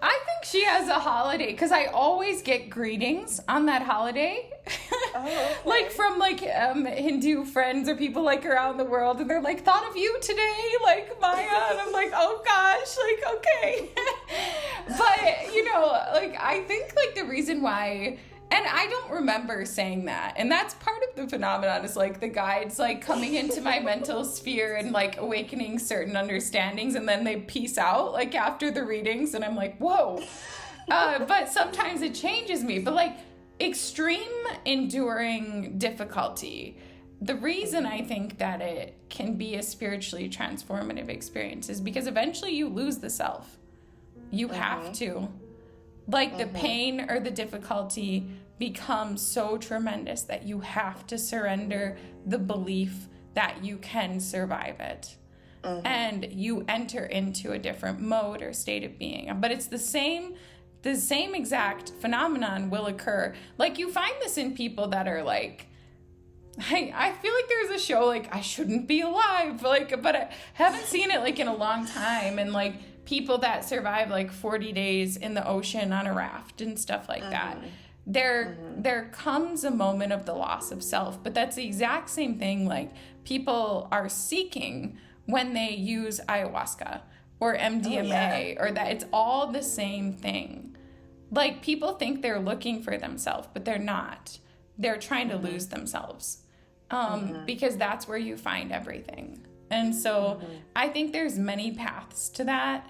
I think she has a holiday, because I always get greetings on that holiday. Oh, okay. Like from like Hindu friends or people like around the world, and they're like, thought of you today, like Maya, and I'm like, oh gosh, like, okay. But, you know, like, I think like the reason why, and I don't remember saying that, and that's part of the phenomenon, is like the guides like coming into my mental sphere and like awakening certain understandings, and then they peace out like after the readings, and I'm like, whoa. But sometimes it changes me. But like extreme enduring difficulty, the reason I think that it can be a spiritually transformative experience is because eventually you lose the self. You have to. Like, the pain or the difficulty becomes so tremendous that you have to surrender the belief that you can survive it. And you enter into a different mode or state of being. But it's the same exact phenomenon will occur. Like, you find this in people that are like, I feel like there's a show like I Shouldn't Be Alive, like, but I haven't seen it like in a long time, and like people that survive like 40 days in the ocean on a raft and stuff like that. There comes a moment of the loss of self, but that's the exact same thing like people are seeking when they use ayahuasca or MDMA, or that it's all the same thing. Like, people think they're looking for themselves, but they're not. They're trying to lose themselves, because that's where you find everything. And so I think there's many paths to that.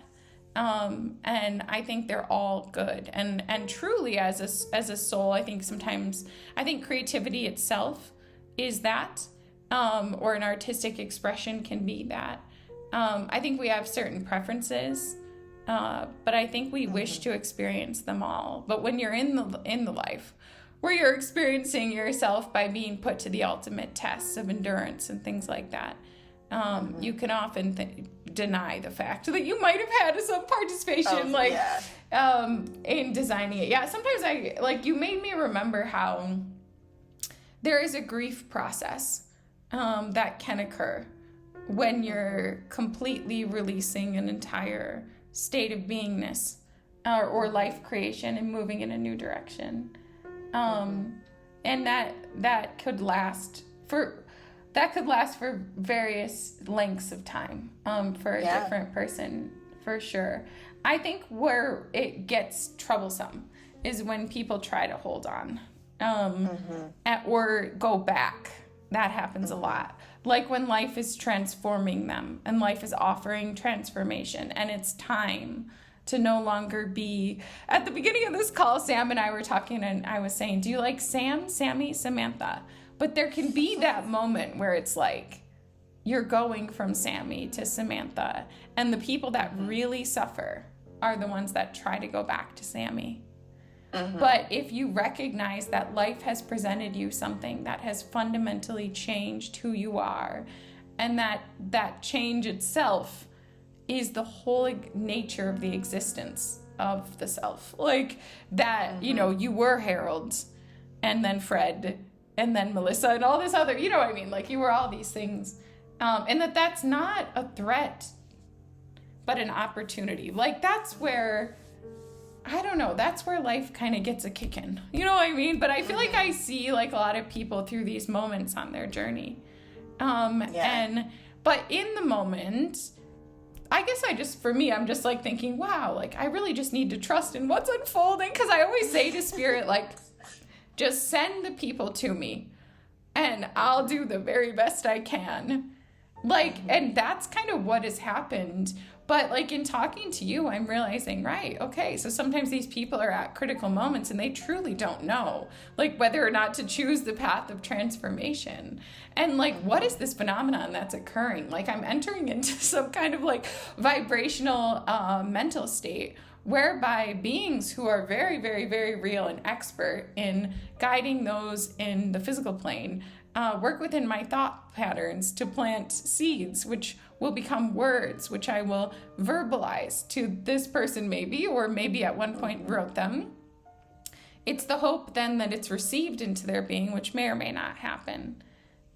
And I think they're all good. And truly as a soul, I think sometimes, I think creativity itself is that, or an artistic expression can be that. I think we have certain preferences, but I think we wish to experience them all. But when you're in the life where you're experiencing yourself by being put to the ultimate tests of endurance and things like that, you can often deny the fact that you might have had some participation, in designing it. Yeah, sometimes you made me remember how there is a grief process that can occur when you're completely releasing an entire state of beingness or life creation and moving in a new direction. And that could last for various lengths of time, for a different person, for sure. I think where it gets troublesome is when people try to hold on, or go back. That happens a lot. Like when life is transforming them and life is offering transformation, and it's time to no longer be. At the beginning of this call, Sam and I were talking, and I was saying, do you like Sam, Sammy, Samantha? But there can be that moment where it's like you're going from Sammy to Samantha, and the people that really suffer are the ones that try to go back to Sammy. But if you recognize that life has presented you something that has fundamentally changed who you are, and that change itself is the whole nature of the existence of the self. Like that, you know, you were Harold, and then Fred, and then Melissa, and all this other, you know what I mean? Like, you were all these things. And that's not a threat, but an opportunity. Like, that's where, I don't know, that's where life kind of gets a kick in. You know what I mean? But I feel like I see, like, a lot of people through these moments on their journey. But in the moment, I guess I'm just like thinking, wow, like, I really just need to trust in what's unfolding. Because I always say to Spirit, like, just send the people to me and I'll do the very best I can. Like, and that's kind of what has happened. But like in talking to you, I'm realizing, right, okay, so sometimes these people are at critical moments and they truly don't know, like whether or not to choose the path of transformation. And like, what is this phenomenon that's occurring? Like I'm entering into some kind of like vibrational mental state whereby beings who are very, very, very real and expert in guiding those in the physical plane work within my thought patterns to plant seeds, which will become words, which I will verbalize to this person maybe, or maybe at one point wrote them. It's the hope then that it's received into their being, which may or may not happen.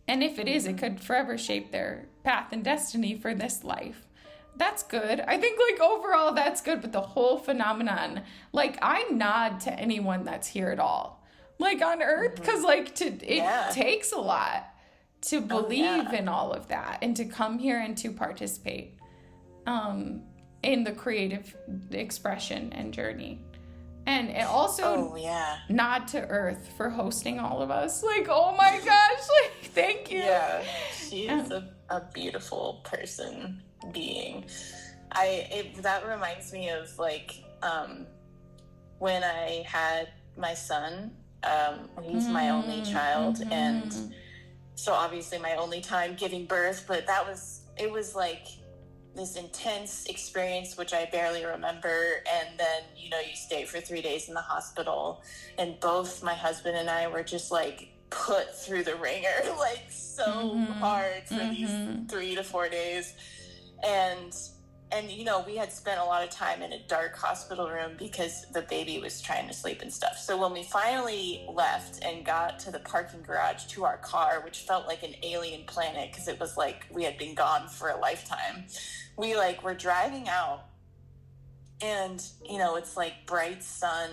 And if it is, it could forever shape their path and destiny for this life. That's good. I think like overall that's good, but the whole phenomenon, like I nod to anyone that's here at all, like on Earth, because like it takes a lot to believe in all of that and to come here and to participate in the creative expression and journey. And it also nod to Earth for hosting all of us. Like, oh my gosh, like thank you. Yeah, she is a beautiful person, being. That reminds me of like when I had my son. He's my only child, and so obviously my only time giving birth, but it was like this intense experience which I barely remember. And then you stay for 3 days in the hospital, and both my husband and I were just like put through the ringer like so hard for these 3 to 4 days. And we had spent a lot of time in a dark hospital room because the baby was trying to sleep and stuff. So when we finally left and got to the parking garage to our car, which felt like an alien planet because it was like we had been gone for a lifetime, we like were driving out, and it's like bright sun,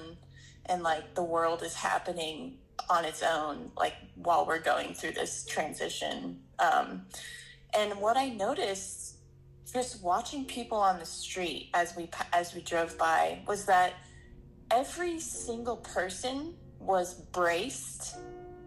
and like the world is happening on its own, like while we're going through this transition. And what I noticed just watching people on the street as we drove by was that every single person was braced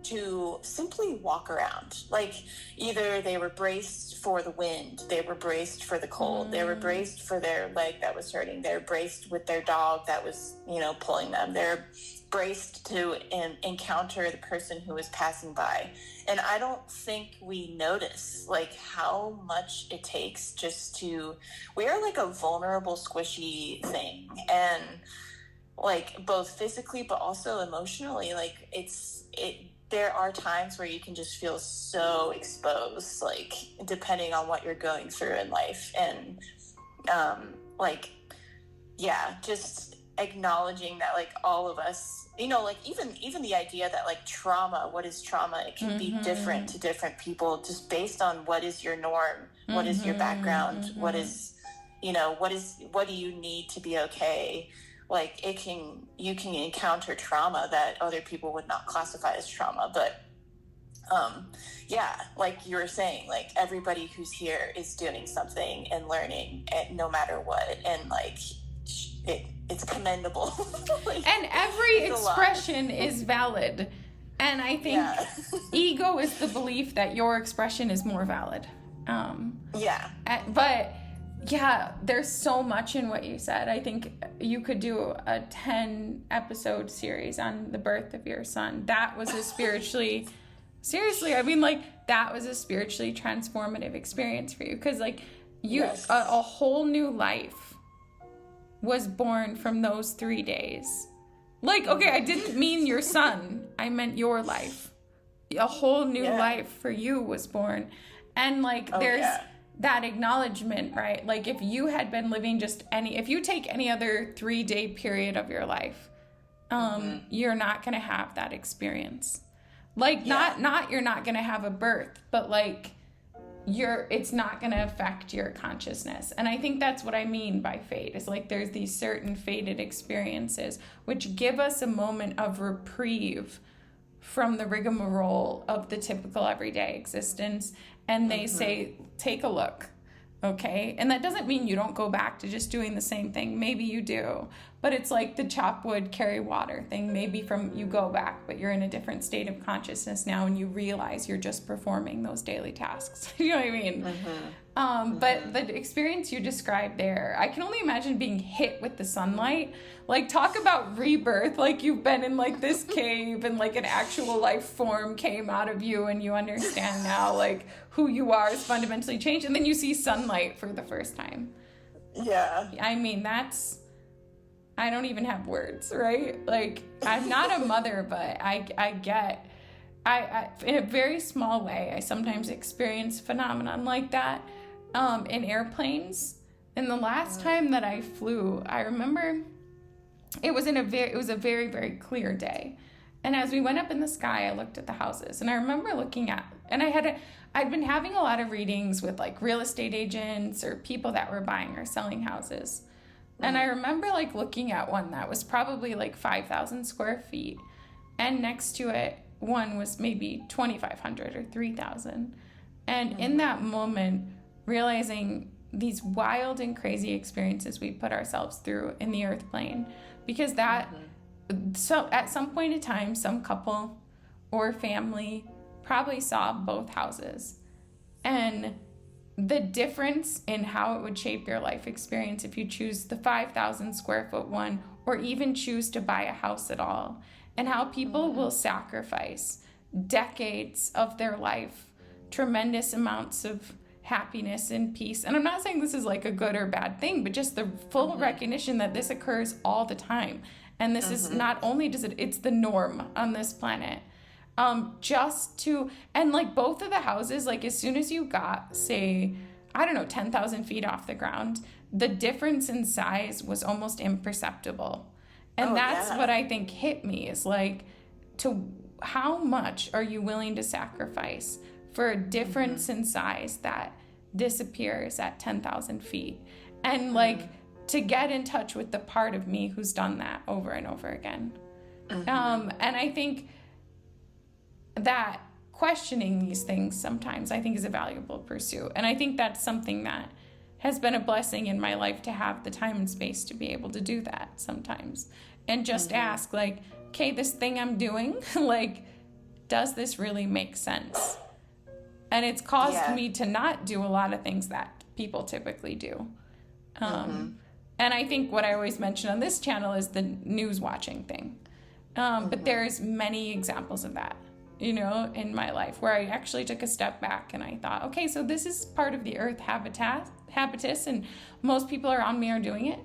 to simply walk around. Like either they were braced for the wind, they were braced for the cold, they were braced for their leg that was hurting, they were braced with their dog that was, pulling them, they're braced to encounter the person who was passing by. And I don't think we notice like how much it takes just to, we are like a vulnerable, squishy thing. And like both physically, but also emotionally, like there are times where you can just feel so exposed, like depending on what you're going through in life. And just acknowledging that like all of us, like even the idea that like trauma, what is trauma? It can be different to different people just based on what is your norm, what is your background, what is, what do you need to be okay? Like you can encounter trauma that other people would not classify as trauma, but like you were saying, like everybody who's here is doing something and learning, and no matter what, and like it's commendable. Like, and every expression is valid, and I think ego is the belief that your expression is more valid. But there's so much in what you said. I think you could do a 10-episode series on the birth of your son. That was a spiritually seriously, I mean, like that was a spiritually transformative experience for you, because like a whole new life was born from those 3 days. Like, okay, I didn't mean your son, I meant your life. A whole new life for you was born. And like there's that acknowledgement, right? Like if you had been living if you take any other 3-day period of your life, you're not going to have that experience. Like not you're not going to have a birth, but like it's not going to affect your consciousness. And I think that's what I mean by fate, is like there's these certain fated experiences which give us a moment of reprieve from the rigmarole of the typical everyday existence. And they say, take a look, okay? And that doesn't mean you don't go back to just doing the same thing. Maybe you do. But it's like the chop wood, carry water thing. Maybe you go back, but you're in a different state of consciousness now, and you realize you're just performing those daily tasks. You know what I mean? But the experience you described there, I can only imagine being hit with the sunlight. Like, talk about rebirth. Like, you've been in like this cave and like an actual life form came out of you and you understand now like who you are is fundamentally changed. And then you see sunlight for the first time. Yeah. I mean, I don't even have words, right? Like, I'm not a mother, but I get, in a very small way, I sometimes experience phenomenon like that in airplanes. And the last time that I flew, I remember it was a very, very clear day. And as we went up in the sky, I looked at the houses, and I remember looking at, and I'd been having a lot of readings with like real estate agents or people that were buying or selling houses. And I remember like looking at one that was probably like 5,000 square feet. And next to it, one was maybe 2,500 or 3,000. And in that moment, realizing these wild and crazy experiences we put ourselves through in the earth plane, because so at some point in time, some couple or family probably saw both houses. And the difference in how it would shape your life experience if you choose the 5,000 square foot one or even choose to buy a house at all, and how people will sacrifice decades of their life, tremendous amounts of happiness and peace. And I'm not saying this is like a good or bad thing, but just the full recognition that this occurs all the time. And this is not only it's the norm on this planet. And like both of the houses, like as soon as you got, say, I don't know, 10,000 feet off the ground, the difference in size was almost imperceptible. And that's what I think hit me, is like, to how much are you willing to sacrifice for a difference in size that disappears at 10,000 feet? And like to get in touch with the part of me who's done that over and over again. And I think that questioning these things sometimes, I think, is a valuable pursuit. And I think that's something that has been a blessing in my life, to have the time and space to be able to do that sometimes. And just ask, like, okay, this thing I'm doing, like, does this really make sense? And it's caused me to not do a lot of things that people typically do. And I think what I always mention on this channel is the news watching thing. But there's many examples of that, you know, in my life, where I actually took a step back and I thought, okay, so this is part of the earth habitus, and most people around me are doing it.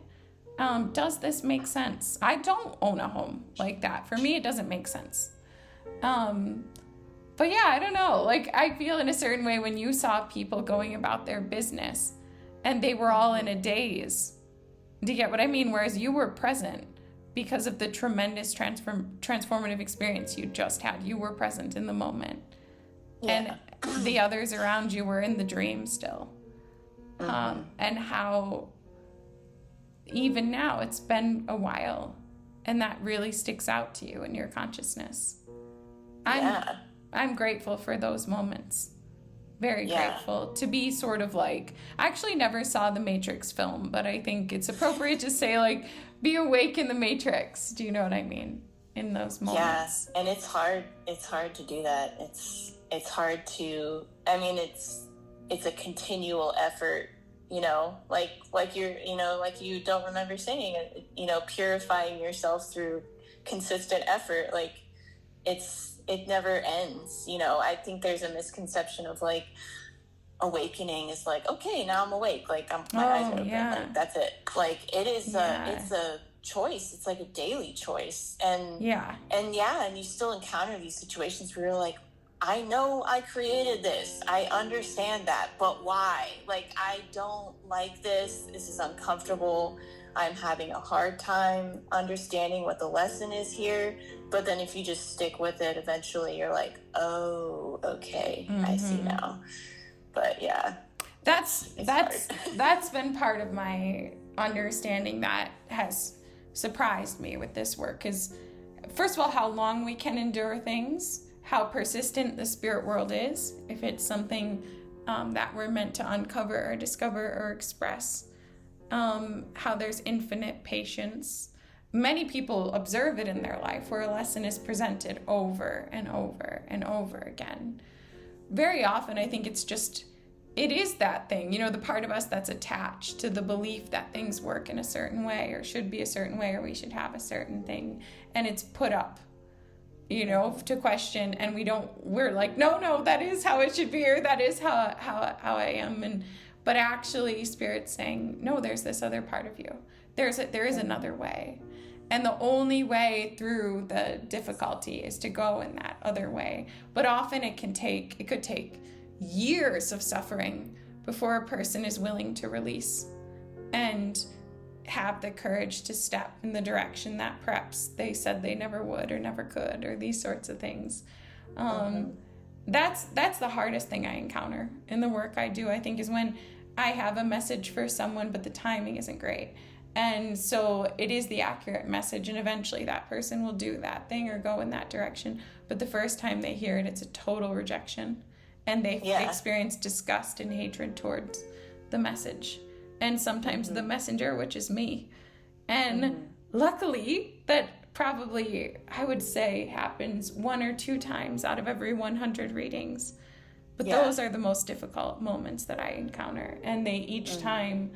Does this make sense? I don't own a home like that. For me, it doesn't make sense. But yeah, I don't know. Like, I feel in a certain way when you saw people going about their business and they were all in a daze. Do you get what I mean? Whereas you were present because of the tremendous transformative experience you just had. You were present in the moment. And the others around you were in the dream still. And how even now it's been a while, and that really sticks out to you in your consciousness. I'm grateful for those moments. Very grateful to be sort of like, I actually never saw the Matrix film, but I think it's appropriate to say, like, be awake in the Matrix. Do you know what I mean? In those moments. Yeah, and it's hard to do that. It's hard to, I mean, it's a continual effort, you know, like you're, you know, like you don't remember saying, you know, purifying yourself through consistent effort. Like, it never ends, you know. I think there's a misconception of, like, awakening is like, okay, now I'm awake, like my eyes are open, like, that's it. Like, it's a choice. It's like a daily choice. And you still encounter these situations where you're like, I know I created this, I understand that, but why? Like, I don't like this is uncomfortable, I'm having a hard time understanding what the lesson is here. But then if you just stick with it, eventually you're like, oh, okay, I see now. But yeah, that's been part of my understanding that has surprised me with this work, is, first of all, how long we can endure things, how persistent the spirit world is, if it's something that we're meant to uncover or discover or express, how there's infinite patience. Many people observe it in their life, where a lesson is presented over and over and over again. Very often, I think it's just it is that thing, the part of us that's attached to the belief that things work in a certain way or should be a certain way or we should have a certain thing. And it's put up, to question. And we're like, no, that is how it should be, or that is how I am. But actually Spirit's saying, no, there's this other part of you. There is another way. And the only way through the difficulty is to go in that other way. But often it could take years of suffering before a person is willing to release and have the courage to step in the direction that perhaps they said they never would or never could, or these sorts of things. That's the hardest thing I encounter in the work I do, I think, is when I have a message for someone, but the timing isn't great. And so it is the accurate message, and eventually that person will do that thing or go in that direction. But the first time they hear it, it's a total rejection. And they experience disgust and hatred towards the message. And sometimes the messenger, which is me. And luckily, that probably, I would say, happens 1 or 2 times out of every 100 readings. But those are the most difficult moments that I encounter. And they each time...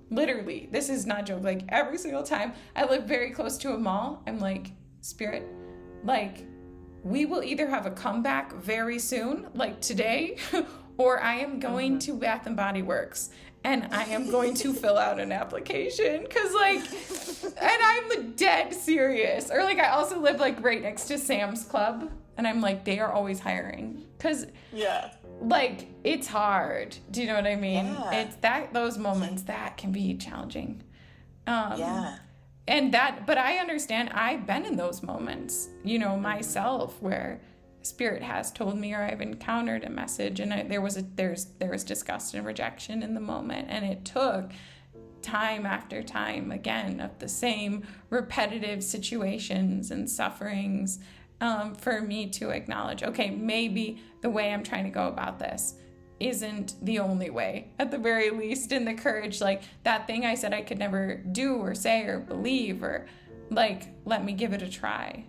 literally, this is not a joke, like every single time I live very close to a mall, I'm like, Spirit, like, we will either have a comeback very soon, like today, or I am going to Bath and Body Works and I am going to fill out an application, because and I'm dead serious. Or I also live right next to Sam's Club, and I'm like, they are always hiring, because it's hard. Do you know what I mean? Yeah. It's those moments that can be challenging. But I understand, I've been in those moments, myself, where Spirit has told me, or I've encountered a message, and there was disgust and rejection in the moment, and it took time after time again of the same repetitive situations and sufferings for me to acknowledge, okay, maybe the way I'm trying to go about this isn't the only way, at the very least, in the courage, that thing I said I could never do or say or believe, or let me give it a try.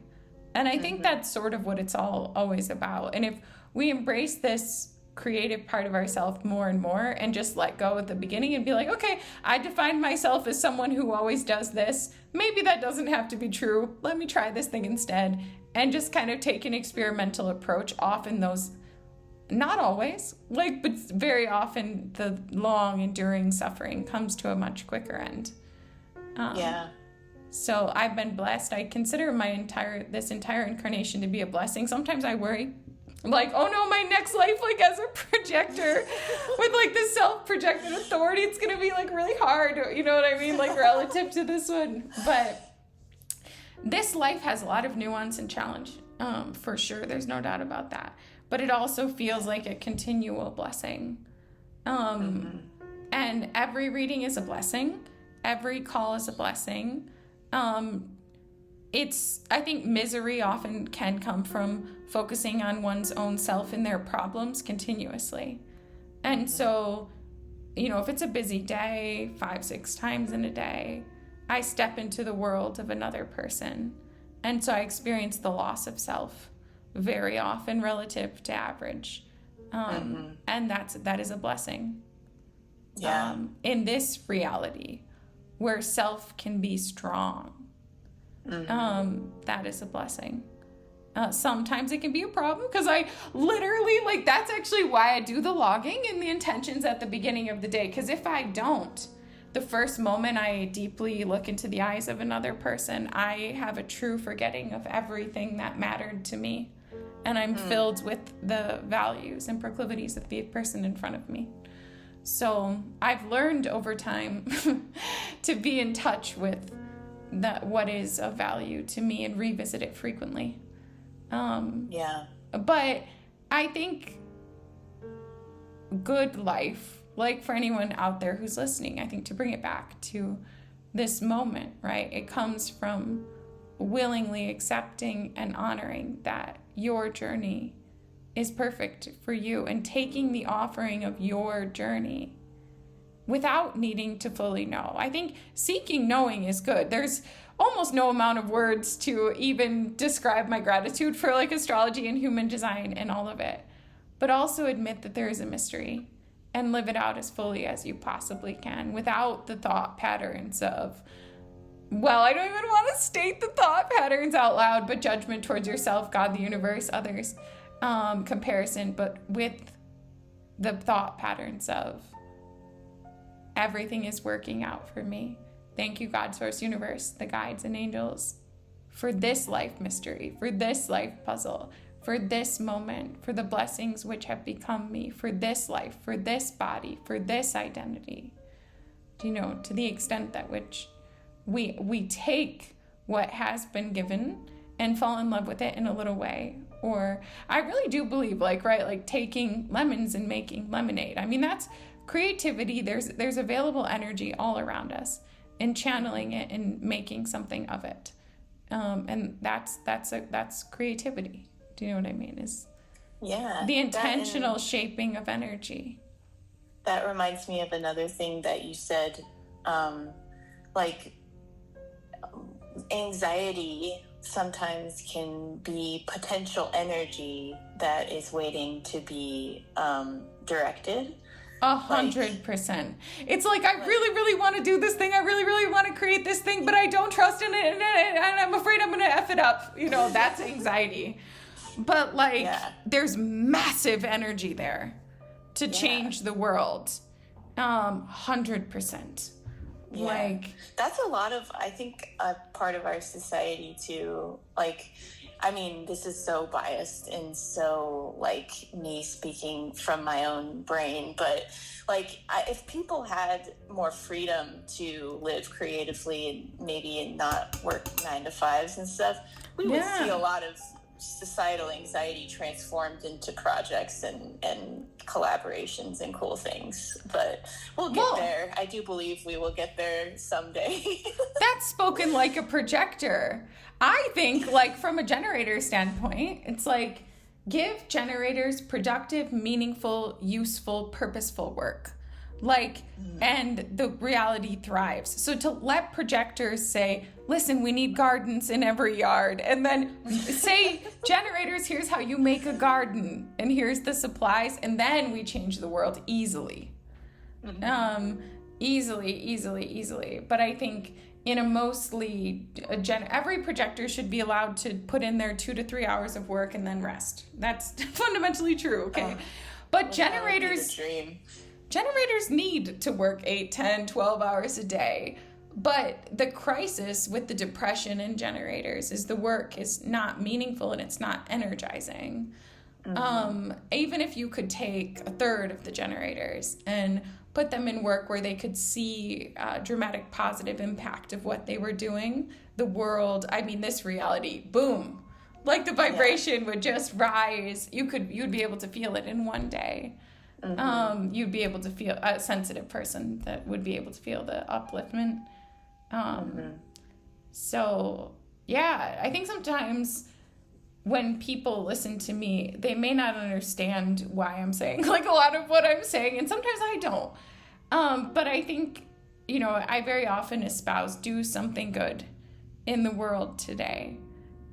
And I think that's sort of what it's always about. And if we embrace this creative part of ourselves more and more, and just let go at the beginning and be like, okay, I defined myself as someone who always does this. Maybe that doesn't have to be true. Let me try this thing instead. And just kind of take an experimental approach. Often those, not always, but very often the long enduring suffering comes to a much quicker end. So I've been blessed. I consider this entire incarnation to be a blessing. Sometimes I worry, oh no, my next life, as a projector with this self-projected authority, it's going to be really hard. You know what I mean? Relative to this one. But this life has a lot of nuance and challenge, for sure. There's no doubt about that. But it also feels like a continual blessing. And every reading is a blessing. Every call is a blessing. I think misery often can come from focusing on one's own self and their problems continuously. And so, if it's a busy day, 5-6 times in a day, I step into the world of another person. And so I experience the loss of self very often relative to average. And that is a blessing. In this reality where self can be strong, that is a blessing. Sometimes it can be a problem, because I literally, that's actually why I do the logging and the intentions at the beginning of the day. Because if I don't, the first moment I deeply look into the eyes of another person, I have a true forgetting of everything that mattered to me. And I'm filled with the values and proclivities of the person in front of me. So I've learned over time to be in touch with what is of value to me and revisit it frequently. But I think good life, for anyone out there who's listening, I think to bring it back to this moment, right? It comes from willingly accepting and honoring that your journey is perfect for you, and taking the offering of your journey without needing to fully know. I think seeking knowing is good. There's almost no amount of words to even describe my gratitude for astrology and human design and all of it. but also admit that there is a mystery and live it out as fully as you possibly can without the thought patterns of, well, I don't even want to state the thought patterns out loud, but judgment towards yourself, God, the universe, others, comparison, but with the thought patterns of everything is working out for me. Thank you, God, source, universe, the guides and angels, for this life mystery, for this life puzzle, for this moment, for the blessings which have become me, for this life, for this body, for this identity. You know, to the extent that which we take what has been given and fall in love with it in a little way. Or I really do believe, like taking lemons and making lemonade. I mean, that's creativity. There's available energy all around us, and channeling it and making something of it. And that's creativity. Do you know what I mean? Is the intentional shaping of energy. That reminds me of another thing that you said, like anxiety sometimes can be potential energy that is waiting to be directed. 100%. It's like, I really, really want to do this thing. I really, really want to create this thing, but I don't trust in it, and I'm afraid I'm going to F it up. You know, that's anxiety. But there's massive energy there to change the world. 100%. Yeah. That's a lot of, I think, a part of our society too. I mean, this is so biased and so me speaking from my own brain, but if people had more freedom to live creatively and maybe not work 9 to 5s and stuff, we would see a lot of societal anxiety transformed into projects and collaborations and cool things. But we'll get there. I do believe we will get there someday. That's spoken like a projector. I think, from a generator standpoint, it's give generators productive, meaningful, useful, purposeful work. And the reality thrives. So to let projectors say, listen, we need gardens in every yard, and then say, generators, here's how you make a garden, and here's the supplies, and then we change the world easily. Easily. But I think in a mostly, every projector should be allowed to put in their 2 to 3 hours of work and then rest. That's fundamentally true, okay? But generators need to work 8, 10, 12 hours a day. But the crisis with the depression in generators is the work is not meaningful and it's not energizing. Even if you could take a third of the generators and put them in work where they could see dramatic positive impact of what they were doing, the world, this reality, boom, the vibration would just rise. You'd be able to feel it in one day. You'd be able to feel a sensitive person that would be able to feel the upliftment. So I think sometimes when people listen to me, they may not understand why I'm saying a lot of what I'm saying, and sometimes I don't. But I think, I very often espouse do something good in the world today.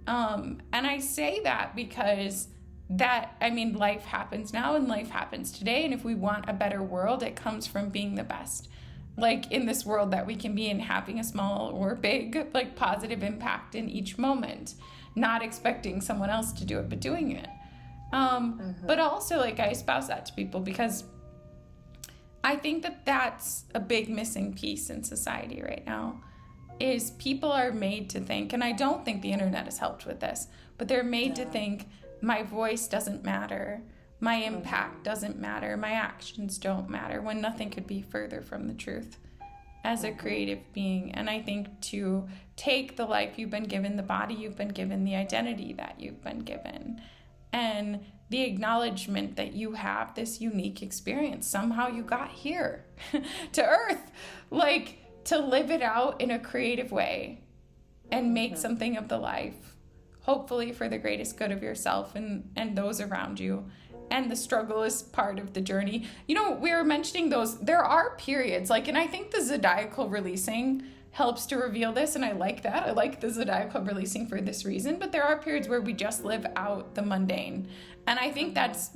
And I say that because life happens now and life happens today. And if we want a better world, it comes from being the best. In this world that we can be in, having a small or big, positive impact in each moment. Not expecting someone else to do it, but doing it. But also, I espouse that to people because I think that that's a big missing piece in society right now, is people are made to think, and I don't think the internet has helped with this, but they're made to think, my voice doesn't matter, my impact doesn't matter, my actions don't matter, when nothing could be further from the truth as a creative being. And I think to take the life you've been given, the body you've been given, the identity that you've been given, and the acknowledgement that you have this unique experience. Somehow you got here to Earth, to live it out in a creative way and make something of the life, hopefully for the greatest good of yourself and those around you. And the struggle is part of the journey. We were mentioning those, there are periods, and I think the zodiacal releasing helps to reveal this, and I like that. I like the Zodiac Club releasing for this reason, but there are periods where we just live out the mundane. And I think that's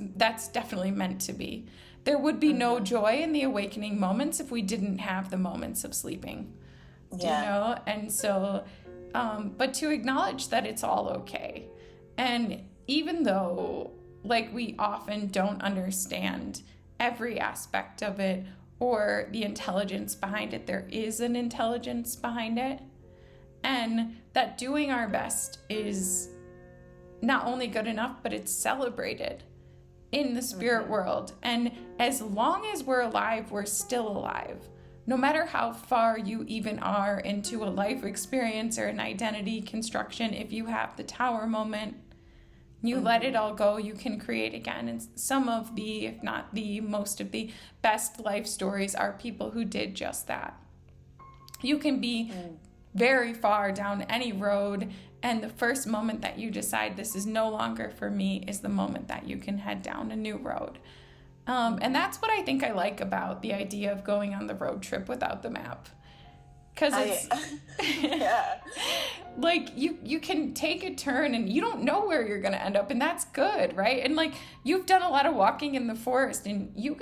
definitely meant to be. There would be no joy in the awakening moments if we didn't have the moments of sleeping. You know? And so, but to acknowledge that it's all okay. And even though, like, we often don't understand every aspect of it or the intelligence behind it, there is an intelligence behind it. And that doing our best is not only good enough, but it's celebrated in the spirit world. And as long as we're alive, we're still alive. No matter how far you even are into a life experience or an identity construction, if you have the tower moment, you let it all go, you can create again. And some of the, if not the most of the best life stories are people who did just that. You can be very far down any road, and the first moment that you decide this is no longer for me is the moment that you can head down a new road. And that's what I think I like about the idea of going on the road trip without the map. Because it's like you can take a turn and you don't know where you're going to end up, and that's good, right? And like, you've done a lot of walking in the forest, and you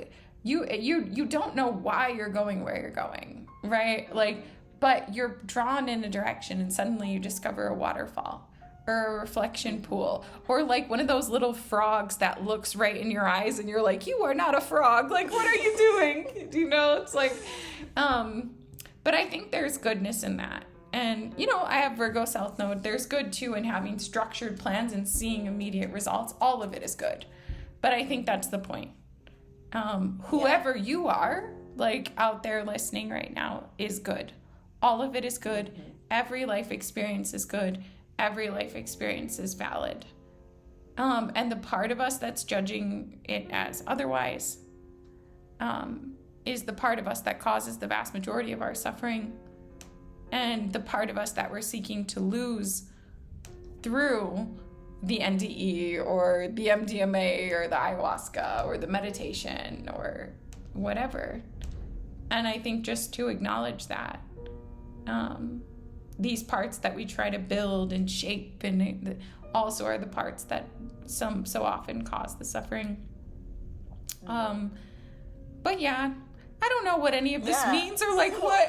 don't know why you're going where you're going, right? Like, but you're drawn in a direction, and suddenly you discover a waterfall or a reflection pool, or like one of those little frogs that looks right in your eyes, and you're like, you are not a frog. Like, what are you doing? You know, it's like, but I think there's goodness in that. And, you know, I have Virgo South Node. There's good too in having structured plans and seeing immediate results. All of it is good. But I think that's the point. Whoever you are, like, out there listening right now, is good. All of it is good. Every life experience is good. Every life experience is valid. And the part of us that's judging it as otherwise is the part of us that causes the vast majority of our suffering, and the part of us that we're seeking to lose through the NDE or the MDMA or the ayahuasca or the meditation or whatever. And I think just to acknowledge that, these parts that we try to build and shape and also are the parts that so often cause the suffering. But yeah, I don't know what any of this means or like what.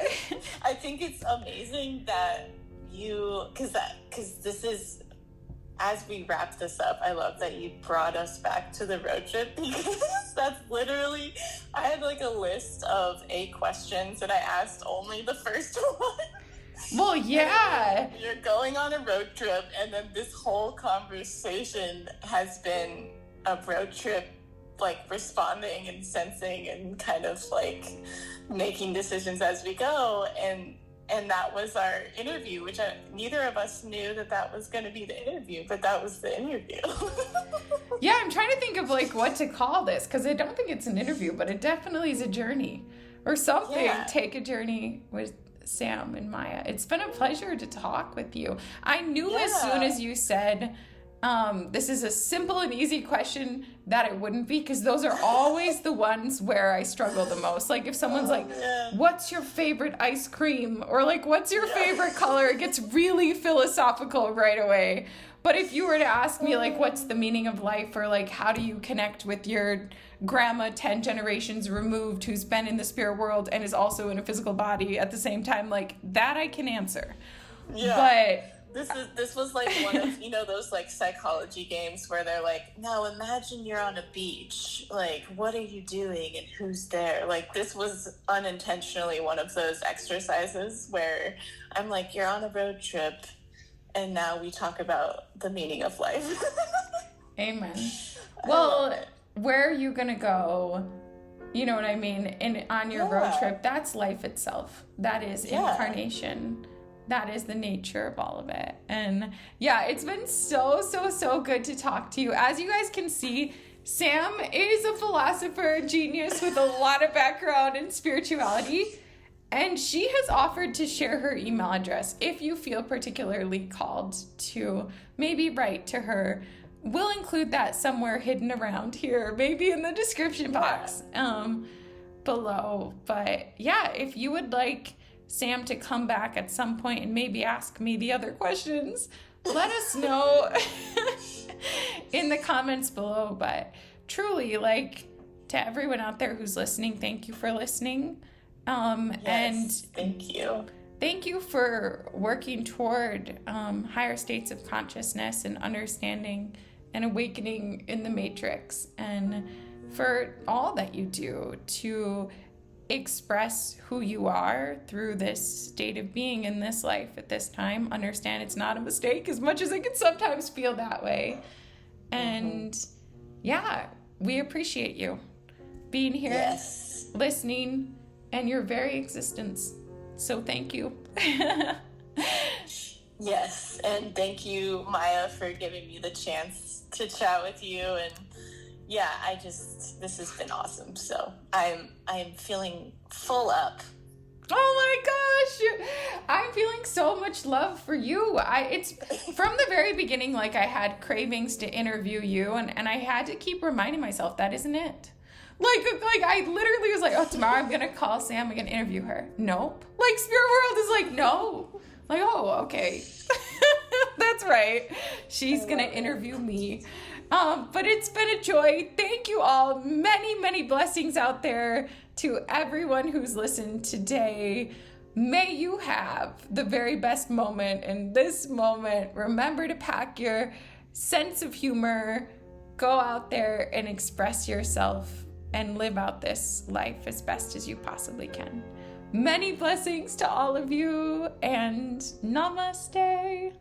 I think it's amazing that because this is, as we wrap this up, I love that you brought us back to the road trip, because that's literally, I had like a list of 8 questions and I asked only the first one. Well, yeah. You're going on a road trip, and then this whole conversation has been a road trip, like responding and sensing and kind of like making decisions as we go. And that was our interview, which neither of us knew that was going to be the interview, but that was the interview. Yeah, I'm trying to think of like what to call this, because I don't think it's an interview, but it definitely is a journey or something. Yeah. Take a journey with Sam and Maya. It's been a pleasure to talk with you. I knew as soon as you said, this is a simple and easy question, that it wouldn't be, because those are always the ones where I struggle the most. Like if someone's what's your favorite ice cream? Or like, what's your favorite color? It gets really philosophical right away. But if you were to ask me, like, what's the meaning of life? Or like, how do you connect with your grandma 10 generations removed who's been in the spirit world and is also in a physical body at the same time, like that I can answer. Yeah. But this was like one of, you know, those like psychology games where they're like, now imagine you're on a beach, like what are you doing and who's there? Like this was unintentionally one of those exercises where I'm like, you're on a road trip and now we talk about the meaning of life. Amen. Well, where are you gonna go? You know what I mean? On your road trip, that's life itself. That is incarnation. That is the nature of all of it. And yeah, it's been so good to talk to you. As you guys can see, Sam is a philosopher, genius with a lot of background in spirituality. And she has offered to share her email address if you feel particularly called to maybe write to her. We'll include that somewhere hidden around here, maybe in the description box below. But yeah, if you would like Sam to come back at some point and maybe ask me the other questions, let us know in the comments below. But truly, like, to everyone out there who's listening, thank you for listening. And thank you. Thank you for working toward higher states of consciousness and understanding and awakening in the matrix, and for all that you do to express who you are through this state of being in this life at this time. Understand it's not a mistake, as much as it can sometimes feel that way. And yeah, we appreciate you being here, listening, and your very existence. So thank you. Yes, and thank you, Maya, for giving me the chance to chat with you. And yeah, this has been awesome. So I'm feeling full up. Oh my gosh, I'm feeling so much love for you. It's from the very beginning, like, I had cravings to interview you, and I had to keep reminding myself that isn't it. Like I literally was like, oh, tomorrow I'm gonna call Sam, I'm gonna interview her. Nope. Like, Spirit World is like, no. Like, oh, okay. That's right. She's gonna interview me. But it's been a joy. Thank you all. Many, many blessings out there to everyone who's listened today. May you have the very best moment in this moment. Remember to pack your sense of humor. Go out there and express yourself and live out this life as best as you possibly can. Many blessings to all of you, and namaste.